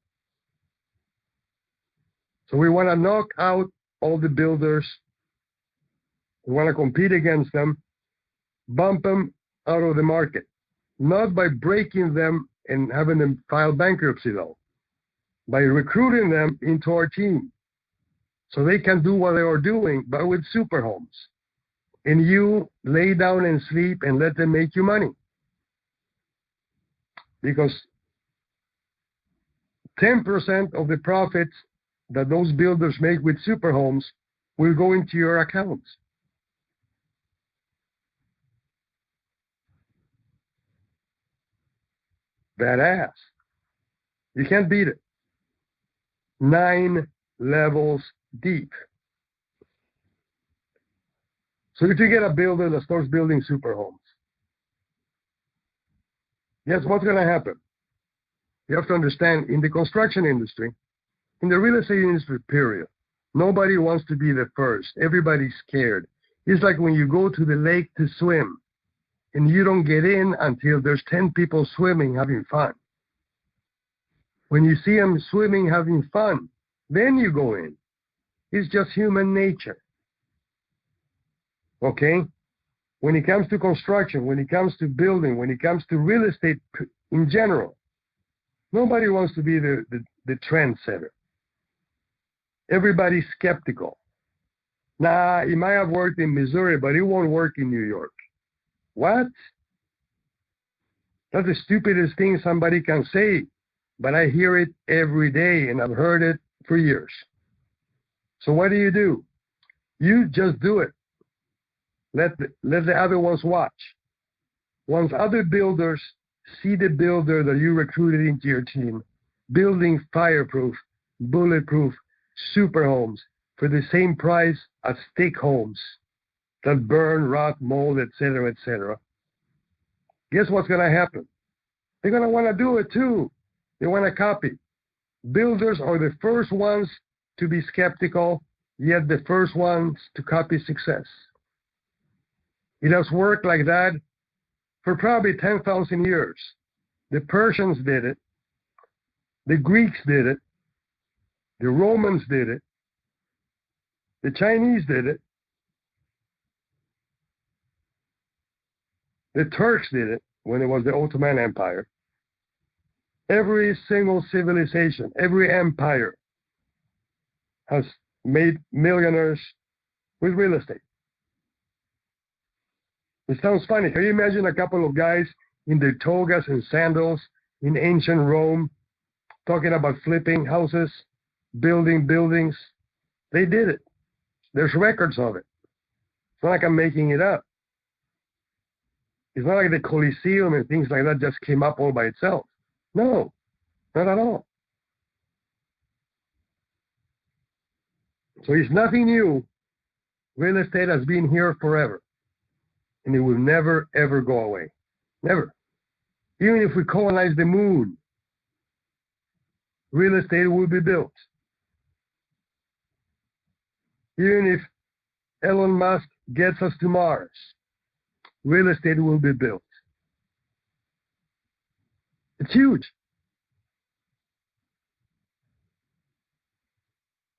So we want to knock out all the builders. We want to compete against them, bump them out of the market. Not by breaking them and having them file bankruptcy, though. By recruiting them into our team. So they can do what they are doing, but with super homes. And you lay down and sleep and let them make you money. Because 10% of the profits that those builders make with super homes will go into your accounts. Badass. You can't beat it. 9 levels deep. So if you get a builder that starts building super homes, guess what's going to happen? You have to understand, in the construction industry, in the real estate industry, period, nobody wants to be the first. Everybody's scared. It's like when you go to the lake to swim, and you don't get in until there's 10 people swimming, having fun. When you see them swimming, having fun, then you go in. It's just human nature. Okay? When it comes to construction, when it comes to building, when it comes to real estate in general, nobody wants to be the trendsetter. Everybody's skeptical. Nah, it might have worked in Missouri, but it won't work in New York. What? That's the stupidest thing somebody can say, but I hear it every day, and I've heard it for years. So what do? You just do it. Let the other ones watch. Once other builders see the builder that you recruited into your team building fireproof, bulletproof super homes for the same price as stick homes that burn, rot, mold, etc., etc., guess what's going to happen? They're going to want to do it too. They want to copy. Builders are the first ones to be skeptical, yet the first ones to copy success. It has worked like that for probably 10,000 years. The Persians did it. The Greeks did it. The Romans did it. The Chinese did it. The Turks did it when it was the Ottoman Empire. Every single civilization, every empire has made millionaires with real estate. It sounds funny. Can you imagine a couple of guys in their togas and sandals in ancient Rome talking about flipping houses, building buildings? They did it. There's records of it. It's not like I'm making it up. It's not like the Colosseum and things like that just came up all by itself. No, not at all. So it's nothing new. Real estate has been here forever. And it will never, ever go away. Never. Even if we colonize the moon, real estate will be built. Even if Elon Musk gets us to Mars, real estate will be built. It's huge.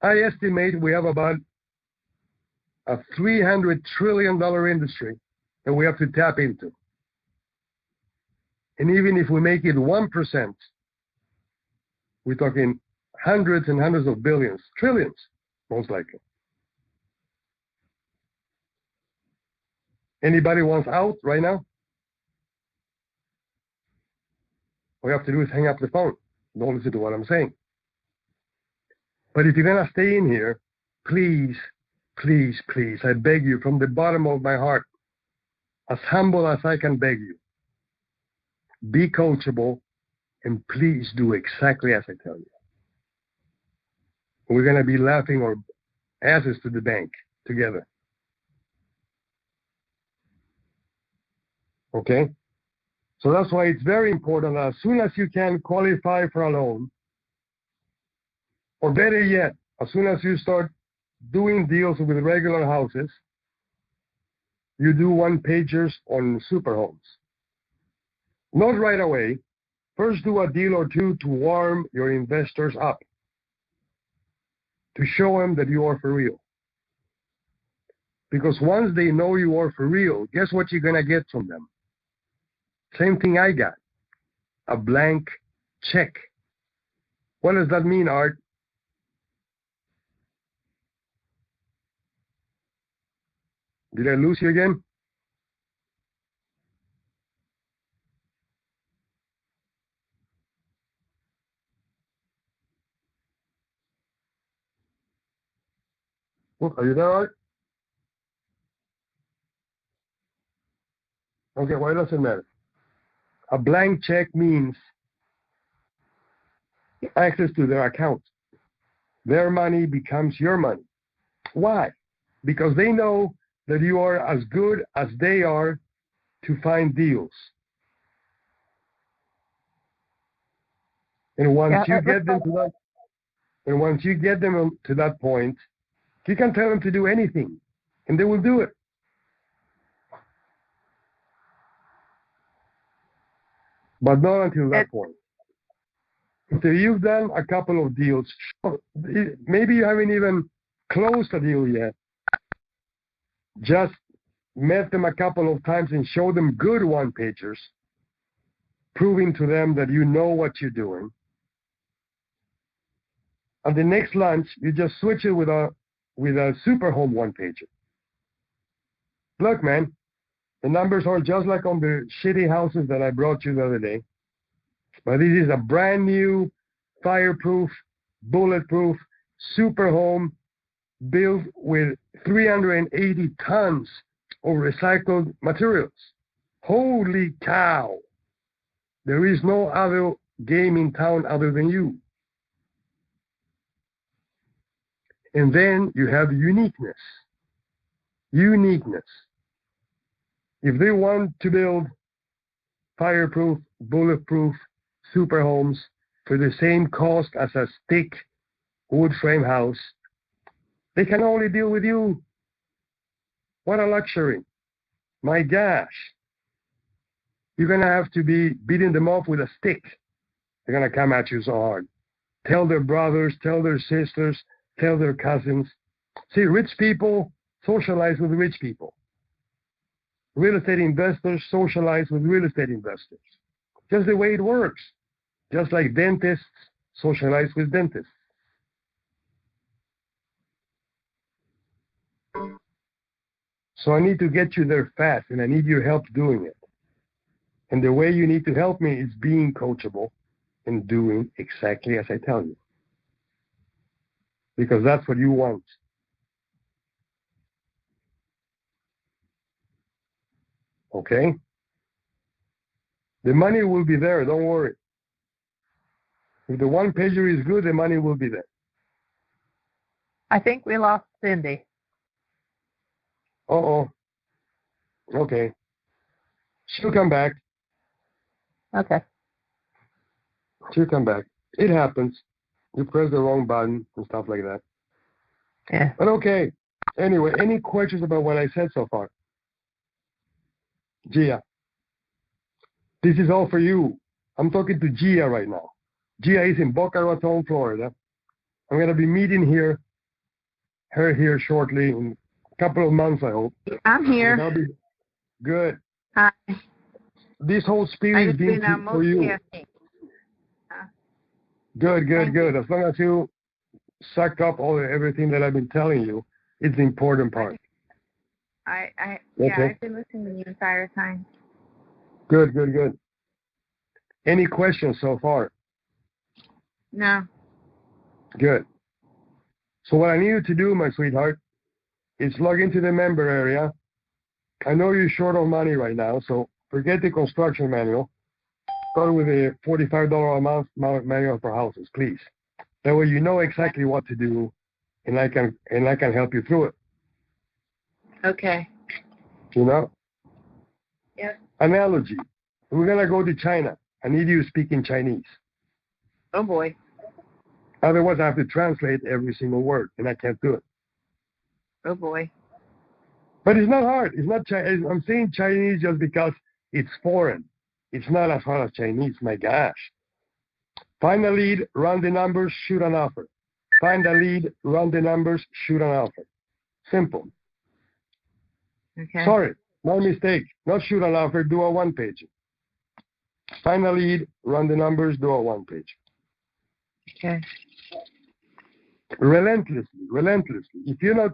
I estimate we have about a $300 trillion industry that we have to tap into. And even if we make it 1%, we're talking hundreds and hundreds of billions, trillions, most likely. Anybody wants out right now? All you have to do is hang up the phone. Don't listen to what I'm saying. But if you're going to stay in here, please, please, please, I beg you from the bottom of my heart, as humble as I can beg you, be coachable and please do exactly as I tell you. We're going to be laughing our asses to the bank together. Okay? So that's why it's very important that as soon as you can qualify for a loan, or better yet, as soon as you start doing deals with regular houses, you do one-pagers on super homes. Not right away. First do a deal or two to warm your investors up, to show them that you are for real. Because once they know you are for real, guess what you're going to get from them? Same thing I got, a blank check. What does that mean, Art? Did I lose you again? Oh, are you there, Art? Okay, why does it matter? A blank check means access to their account. Their money becomes your money. Why? Because they know that you are as good as they are to find deals. And once you get them to that point, you can tell them to do anything, and they will do it. But not until that point. So you've done a couple of deals. Maybe you haven't even closed a deal yet. Just met them a couple of times and show them good one-pagers, proving to them that you know what you're doing. And the next lunch, you just switch it with a super home one-pager. Look, man, the numbers are just like on the shitty houses that I brought you the other day. But this is a brand new, fireproof, bulletproof, super home built with 380 tons of recycled materials. Holy cow! There is no other game in town other than you. And then you have uniqueness. Uniqueness. If they want to build fireproof, bulletproof, super homes for the same cost as a stick wood frame house, they can only deal with you. What a luxury. My gosh. You're going to have to be beating them up with a stick. They're going to come at you so hard. Tell their brothers, tell their sisters, tell their cousins. See, rich people socialize with rich people. Real estate investors socialize with real estate investors. Just the way it works. Just like dentists socialize with dentists. So I need to get you there fast, and I need your help doing it. And the way you need to help me is being coachable and doing exactly as I tell you. Because that's what you want. Okay? The money will be there, don't worry. If the one pager is good, the money will be there. I think we lost Cindy. Uh-oh. Okay. She'll come back. Okay. She'll come back. It happens. You press the wrong button and stuff like that. Yeah. But okay. Anyway, any questions about what I said so far? Gia. This is all for you. I'm talking to Gia right now. Gia is in Boca Raton, Florida. I'm going to be meeting her here shortly in couple of months, I hope. I'm here. That'll be good. Hi. This whole spiel I is just being been for you. multitasking. Good, Thank good. As long as you suck up everything that I've been telling you, it's the important part. Yeah, Okay. I've been listening to you the entire time. Good. Any questions so far? No. Good. So what I need you to do, my sweetheart, is log into the member area. I know you're short on money right now, so forget the construction manual. Start with a $45 a month manual for houses, please. That way you know exactly what to do, and I can help you through it. Okay. You know? Yep. Analogy. We're gonna go to China. I need you to speak in Chinese. Oh boy. Otherwise, I have to translate every single word, and I can't do it. Oh boy. But it's not hard. It's not. I'm saying Chinese just because it's foreign. It's not as hard as Chinese. My gosh. Find a lead, run the numbers, shoot an offer. Find a lead, run the numbers, shoot an offer. Simple. Okay. Sorry, my mistake. Not shoot an offer, do a one-page. Find a lead, run the numbers, do a one-page. Okay. Relentlessly. If you're not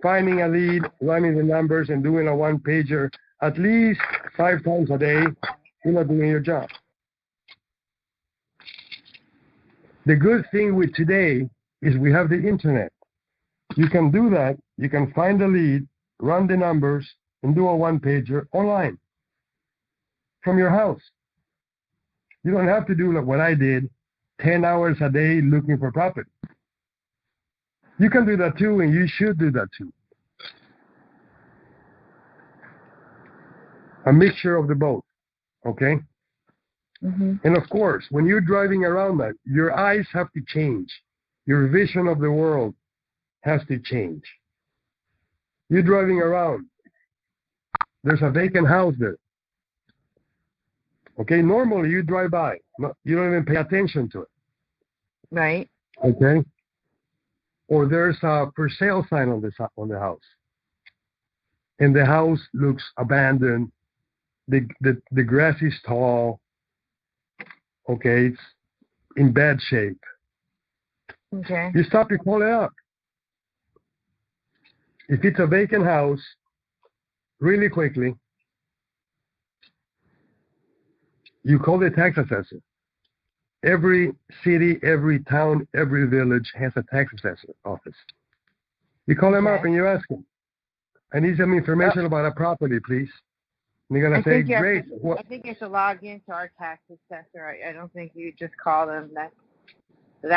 finding a lead, running the numbers, and doing a one-pager at least 5 times a day, you're not doing your job. The good thing with today is we have the internet. You can do that. You can find a lead, run the numbers, and do a one-pager online from your house. You don't have to do like what I did, 10 hours a day looking for property. You can do that too, and you should do that too. A mixture of the both, okay? Mm-hmm. And of course, when you're driving around that, your eyes have to change. Your vision of the world has to change. You're driving around. There's a vacant house there. Okay, normally you drive by. No, you don't even pay attention to it. Right. Okay? Or there's a for sale sign on the house. And the house looks abandoned. The grass is tall. Okay, it's in bad shape. Okay. You stop, you call it up. If it's a vacant house, really quickly, you call the tax assessor. Every city, every town, every village has a tax assessor office. You call them up and you ask them, I need some information about a property, please. And they're going to say, great. I think you should log into our tax assessor. I don't think you just call them. That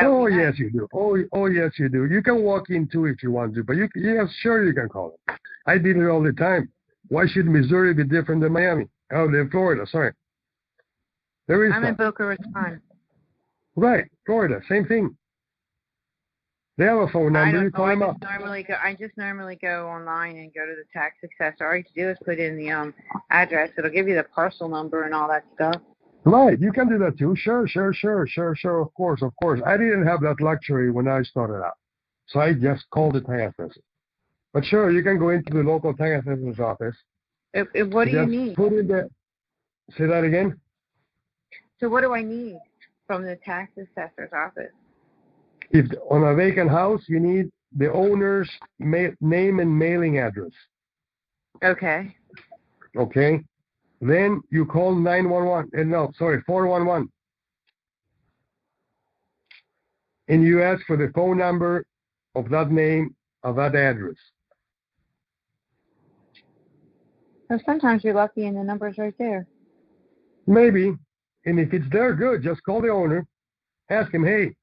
oh, would be nice. yes, you do. Oh, yes, you do. You can walk in too if you want to, but sure you can call them. I did it all the time. Why should Missouri be different than Miami? Oh, in Florida, sorry. There is I'm in Boca Raton. Right, Florida, same thing. They have a phone number. You call them up. I just normally go online and go to the tax assessor. All you have to do is put in the address. It'll give you the parcel number and all that stuff. Right, you can do that too. Sure. Of course. I didn't have that luxury when I started out, so I just called the tax assessor. But sure, you can go into the local tax assessor's office. What do you need? Put in the. Say that again. So what do I need from the tax assessor's office? If on a vacant house, you need the owner's name and mailing address. Okay. Okay. Then you call 411. And you ask for the phone number of that name, of that address. Well, sometimes you're lucky and the number's right there. Maybe. And if it's there, good. Just call the owner. Ask him, hey,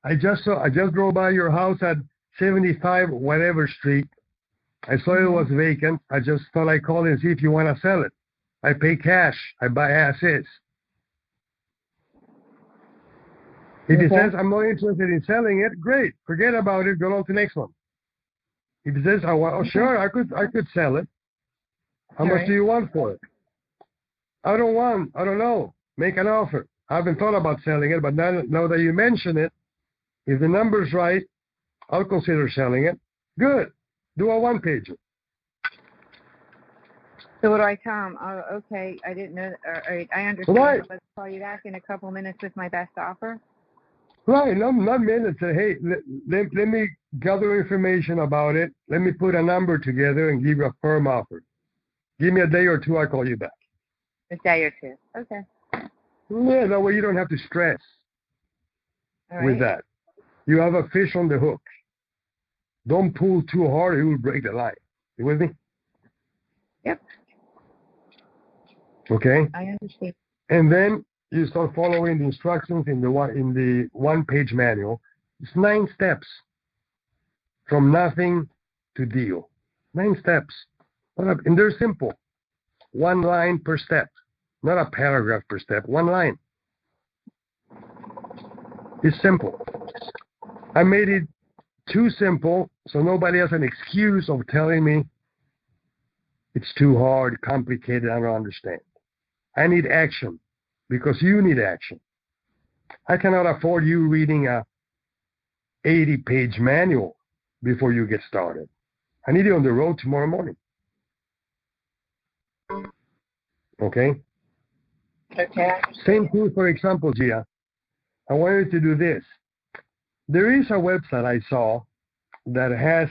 I just drove by your house at 75 whatever street. I saw it was vacant. I just thought I'd call and see if you want to sell it. I pay cash. I buy as is. If he says, I'm not interested in selling it, great. Forget about it. Go on to the next one. If he says, sure, I could sell it. How much do you want for it? I don't know. Make an offer. I haven't thought about selling it, but now that you mention it, if the number's right, I'll consider selling it. Good. Do a one-pager. So what do I tell them? Oh, okay, I didn't know. All right, I understand. Right. Let's call you back in a couple minutes with my best offer. Right, not minutes. Say, hey, let me gather information about it. Let me put a number together and give you a firm offer. Give me a day or two, I'll call you back. A day or two. Okay. Yeah, that way you don't have to stress All right. with that. You have a fish on the hook. Don't pull too hard, it will break the line. You with me? Yep. Okay? I understand. And then you start following the instructions in the one-page manual. It's 9 steps from nothing to deal. 9 steps. And they're simple. 1 line per step. Not a paragraph per step. 1 line. It's simple. I made it too simple so nobody has an excuse of telling me it's too hard, complicated, I don't understand. I need action because you need action. I cannot afford you reading a 80-page manual before you get started. I need you on the road tomorrow morning. Okay? Okay. Same thing, for example, Gia. I wanted to do this. There is a website I saw that has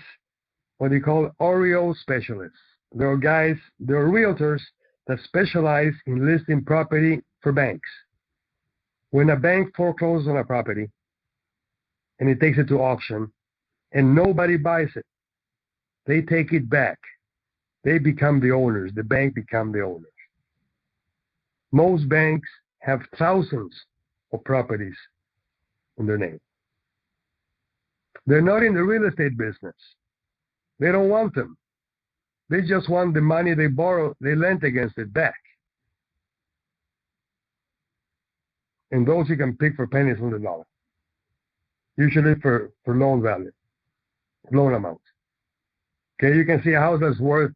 what they call REO specialists. There are realtors that specialize in listing property for banks. When a bank forecloses on a property and it takes it to auction and nobody buys it, they take it back. They become the owners. The bank become the owners. Most banks have thousands of properties in their name. They're not in the real estate business. They don't want them. They just want the money they borrow, they lent against it back. And those you can pick for pennies on the dollar. Usually for loan value, loan amount. Okay, you can see a house that's worth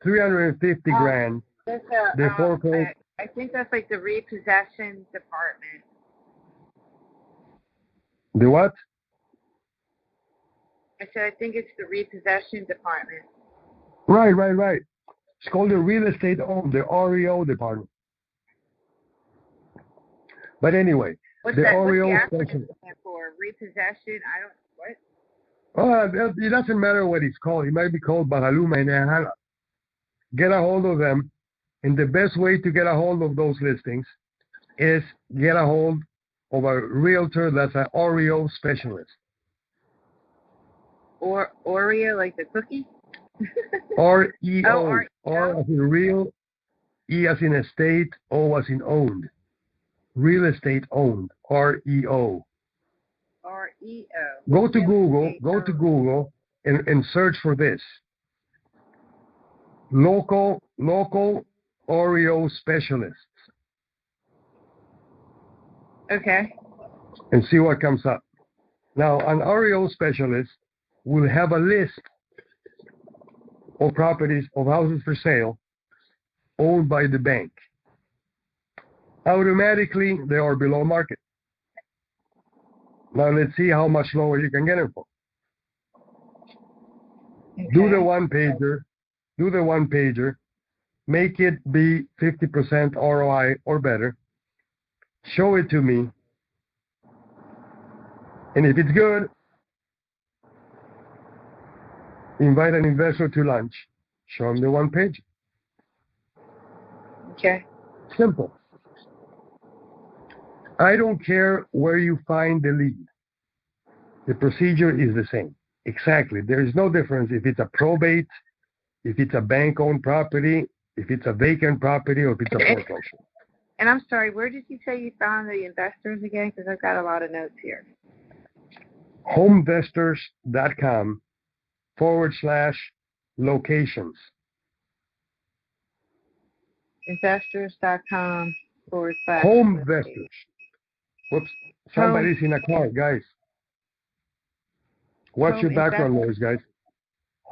$350 grand. They foreclose. I think that's like the repossession department. The what? I said I think it's the repossession department. Right. It's called the real estate owned, the REO department. But anyway, What's the that? REO What's the acronym special. stand for? Repossession? I don't. What? It doesn't matter what it's called. It might be called Bahaluma and Ahala. Get a hold of them. And the best way to get a hold of those listings is get a hold of a realtor that's an REO specialist. Or Oreo, like the cookie? REO. Oh, REO. R as in real, E as in estate, O as in owned. Real estate owned. REO. REO. Go to Google and search for this. Local REO specialists. Okay. And see what comes up. Now, an REO specialist will have a list of properties, of houses for sale, owned by the bank. Automatically, they are below market. Now, let's see how much lower you can get them for. Okay. Do the one-pager. Make it be 50% ROI or better. Show it to me. And if it's good, invite an investor to lunch. Show them the one page. Okay. Simple. I don't care where you find the lead. The procedure is the same. Exactly. There is no difference if it's a probate, if it's a bank-owned property, if it's a vacant property, or if it's a foreclosure. And I'm sorry, where did you say you found the investors again? Because I've got a lot of notes here. Homevestors.com/locations. Investors.com/. Homevestors. Whoops. Somebody's in a car, guys. Watch your background noise, guys.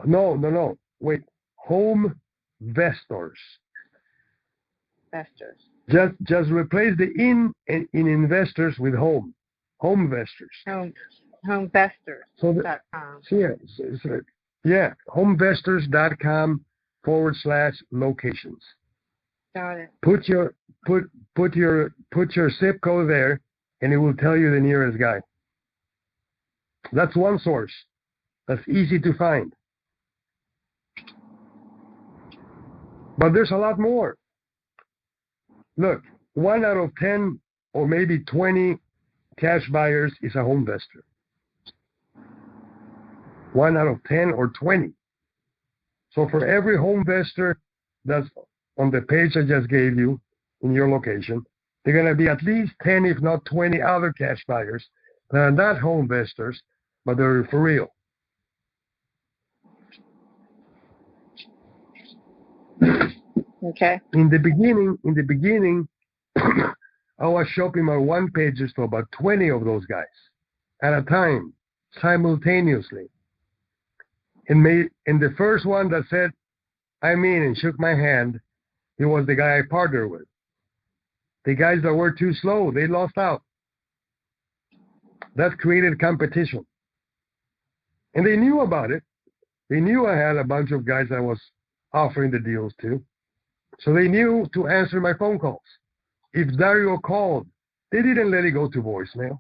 No. Wait. Homevestors. Investors. Just replace the in investors with home. Homevestors. Homevestors.com. So Yeah, homeinvestors.com/locations. Got it. Put your zip code there, and it will tell you the nearest guy. That's one source. That's easy to find. But there's a lot more. Look, 1 out of 10 or maybe 20 cash buyers is a home investor. 1 out of 10 or 20. So for every home investor that's on the page I just gave you in your location, there are going to be at least 10, if not 20 other cash buyers that are not home investors, but they're for real. Okay. In the beginning, I was shopping my one pages to about 20 of those guys at a time, simultaneously. And the first one that said, I'm in, and shook my hand, he was the guy I partnered with. The guys that were too slow, they lost out. That created competition. And they knew about it. They knew I had a bunch of guys I was offering the deals to. So they knew to answer my phone calls. If Dario called, they didn't let it go to voicemail.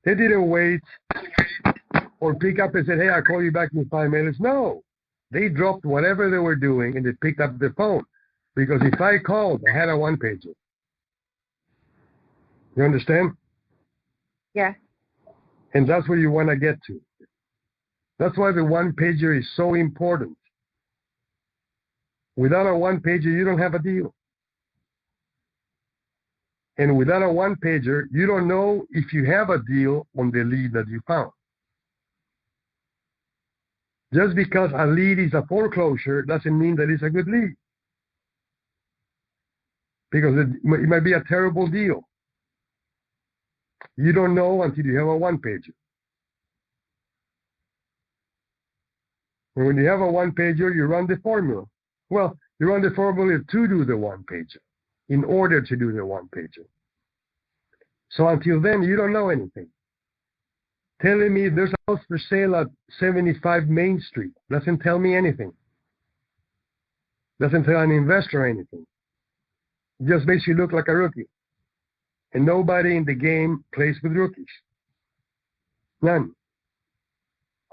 They didn't wait or pick up and said, hey, I'll call you back in 5 minutes. No. They dropped whatever they were doing and they picked up the phone. Because if I called, I had a one-pager. You understand? Yeah. And that's where you want to get to. That's why the one-pager is so important. Without a one-pager, you don't have a deal. And without a one-pager, you don't know if you have a deal on the lead that you found. Just because a lead is a foreclosure doesn't mean that it's a good lead. Because it might be a terrible deal. You don't know until you have a one-pager. And when you have a one-pager, you run the formula. Well, you run the formula to do the one-pager, in order to do the one-pager. So until then, you don't know anything. Telling me there's a house for sale at 75 Main Street doesn't tell me anything. Doesn't tell an investor anything. It just makes you look like a rookie. And nobody in the game plays with rookies. None.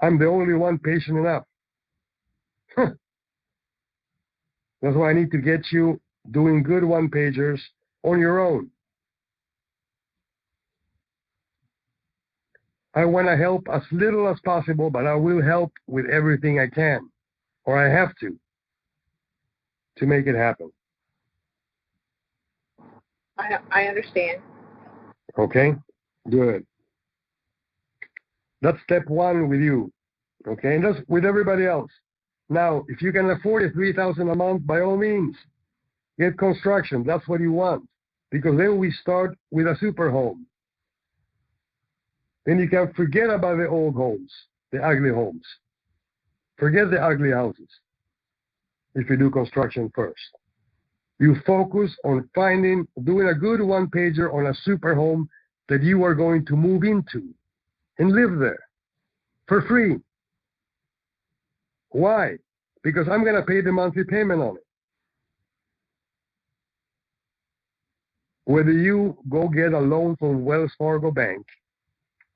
I'm the only one patient enough. That's why I need to get you doing good one-pagers on your own. I want to help as little as possible, but I will help with everything I can, or I have to make it happen. I understand. Okay? Good. That's step one with you. Okay? And that's with everybody else. Now, if you can afford it, $3,000 a month, by all means, get construction. That's what you want. Because then we start with a super home. Then you can forget about the old homes, the ugly homes. Forget the ugly houses if you do construction first. You focus on doing a good one-pager on a super home that you are going to move into and live there for free. Why? Because I'm going to pay the monthly payment on it. Whether you go get a loan from Wells Fargo Bank,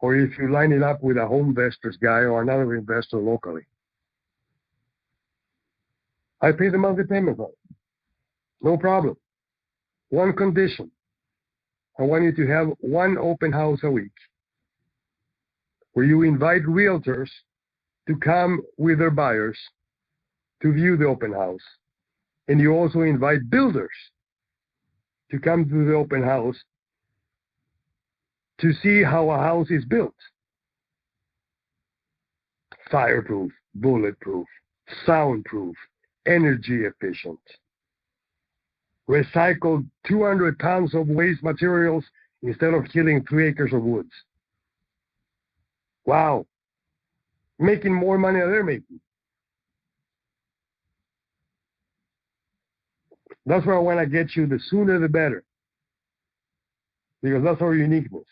or if you line it up with a home investors guy or another investor locally, I pay the monthly payment on it. No problem. One condition. I want you to have one open house a week where you invite realtors to come with their buyers to view the open house. And you also invite builders to come to the open house to see how a house is built. Fireproof, bulletproof, soundproof, energy efficient. Recycled 200 tons of waste materials instead of killing 3 acres of woods. Wow. Making more money than they're making. That's where I want to get you. The sooner the better. Because that's our uniqueness.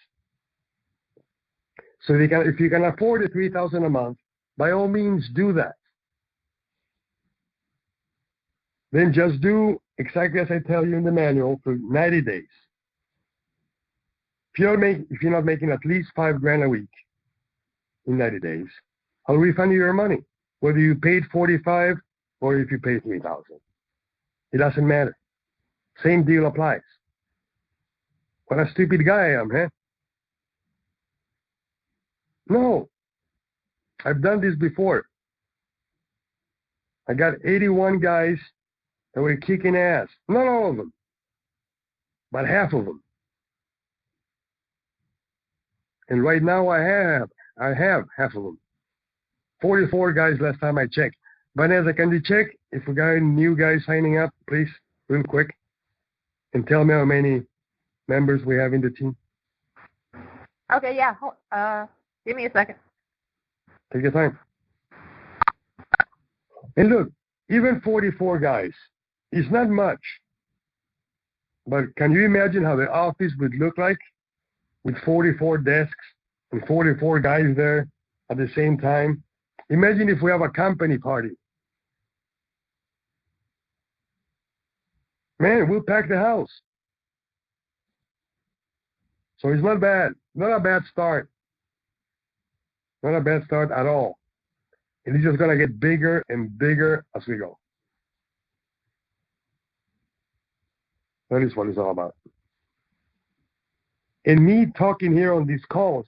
So if you can afford the $3,000 a month, by all means do that. Then just do exactly as I tell you in the manual for 90 days. If you're not making at least $5,000 a week in 90 days, I'll refund you your money, whether you paid 45 or if you paid 3,000. It doesn't matter. Same deal applies. What a stupid guy I am, huh? No, I've done this before. I got 81 guys that were kicking ass. Not all of them, but half of them. And right now I have half of them. 44 guys last time I checked. Vanessa, can you check if we got any new guys signing up, please, real quick? And tell me how many members we have in the team. Okay, yeah. Give me a second. Take your time. And look, even 44 guys is not much. But can you imagine how the office would look like with 44 desks and 44 guys there at the same time? Imagine if we have a company party. Man, we'll pack the house. So it's not bad. Not a bad start. Not a bad start at all. And it's just going to get bigger and bigger as we go. That is what it's all about. And me talking here on these calls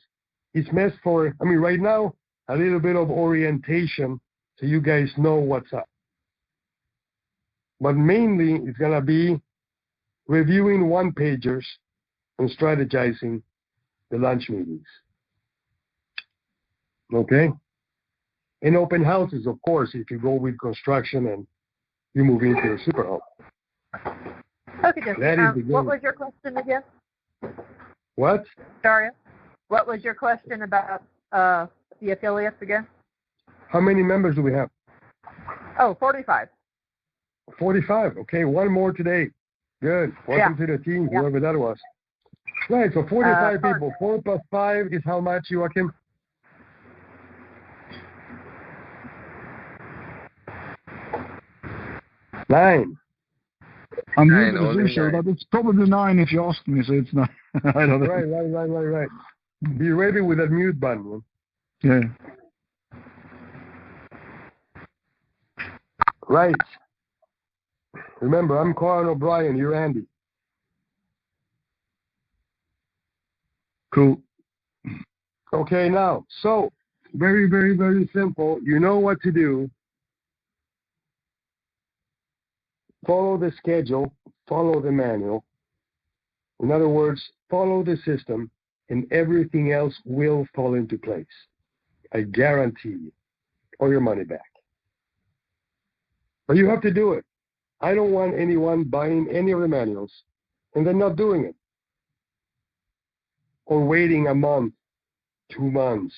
is meant for, right now, a little bit of orientation so you guys know what's up. But mainly, it's going to be reviewing one-pagers and strategizing the lunch meetings. Okay? And open houses, of course, if you go with construction and you move into a super home. Okay, what was your question again? What? Dario, what was your question about the affiliates again? How many members do we have? Oh, 45. 45. Okay, one more today. Good. Welcome to the team, whoever that was. Right, so 45 people. 4 plus 5 is how much, Joachim? Nine. I'm new to the visual, but it's probably 9 if you ask me, so it's not. I don't know. Right. Be ready with that mute button. Yeah. Right. Remember, I'm Conan O'Brien. You're Andy. Cool. Okay, now, so very, very, very simple. You know what to do. Follow the schedule, follow the manual. In other words, follow the system, and everything else will fall into place. I guarantee you, or your money back. But you have to do it. I don't want anyone buying any of the manuals and then not doing it. Or waiting a month, 2 months,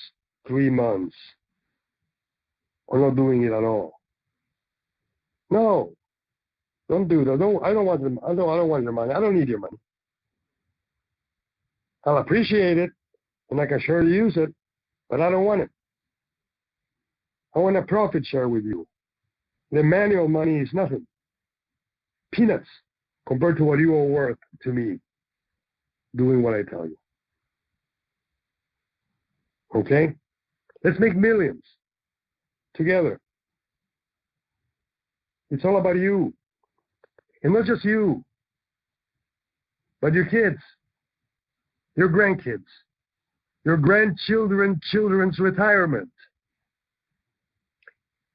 3 months, or not doing it at all. No. Don't do that. I don't want them. I don't want your money. I don't need your money. I'll appreciate it, and I can sure use it, but I don't want it. I want a profit share with you. The manual money is nothing. Peanuts compared to what you are worth to me doing what I tell you. Okay? Let's make millions together. It's all about you. And not just you, but your kids, your grandkids, your grandchildren, children's retirement.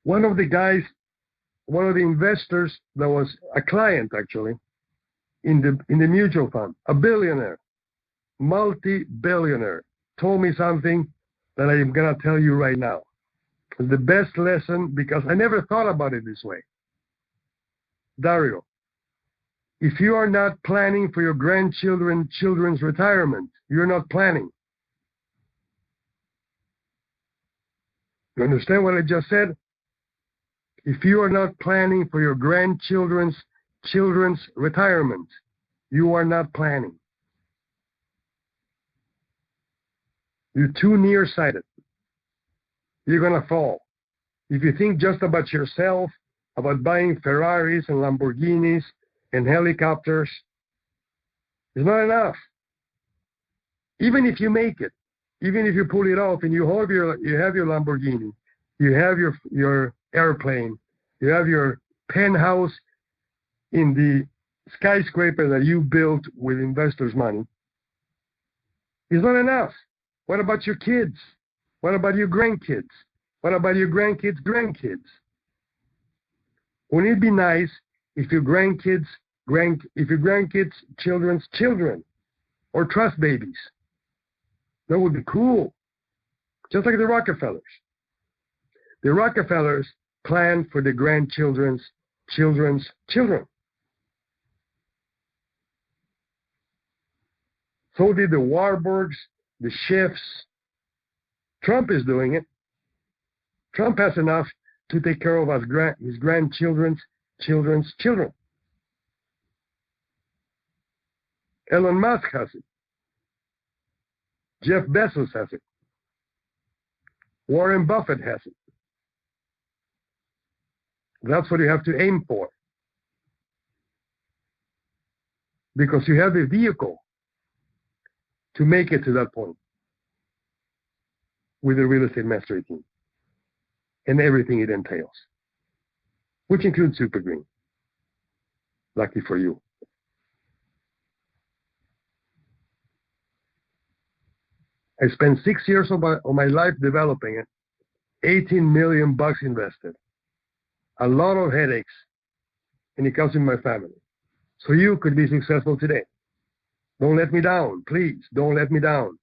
One of the investors that was a client actually in the mutual fund, a billionaire, multi-billionaire, told me something that I am going to tell you right now. It's the best lesson because I never thought about it this way. Dario, if you are not planning for your children's retirement, you're not planning. You understand what I just said? If you are not planning for your children's retirement, you are not planning. You're too nearsighted. You're going to fall. If you think just about yourself, about buying Ferraris and Lamborghinis and helicopters, it's not enough. Even if you make it, even if you pull it off and you have your Lamborghini, you have your airplane, you have your penthouse in the skyscraper that you built with investors' money, it's not enough. What about your kids? What about your grandkids? What about your grandkids' grandkids? Wouldn't it be nice if your grandkids' children's children or trust babies? That would be cool. Just like the Rockefellers. The Rockefellers planned for the grandchildren's children's children. So did the Warburgs, the Schiffs. Trump is doing it. Trump has enough to take care of his grandchildren's children's children. Elon Musk has it. Jeff Bezos has it. Warren Buffett has it. That's what you have to aim for. Because you have the vehicle to make it to that point with the real estate mastery team and everything it entails, which includes Super Green. Lucky for you. I spent 6 years of my life developing it, 18 million bucks invested, a lot of headaches, and it comes in my family. So you could be successful today. Don't let me down, please. Don't let me down.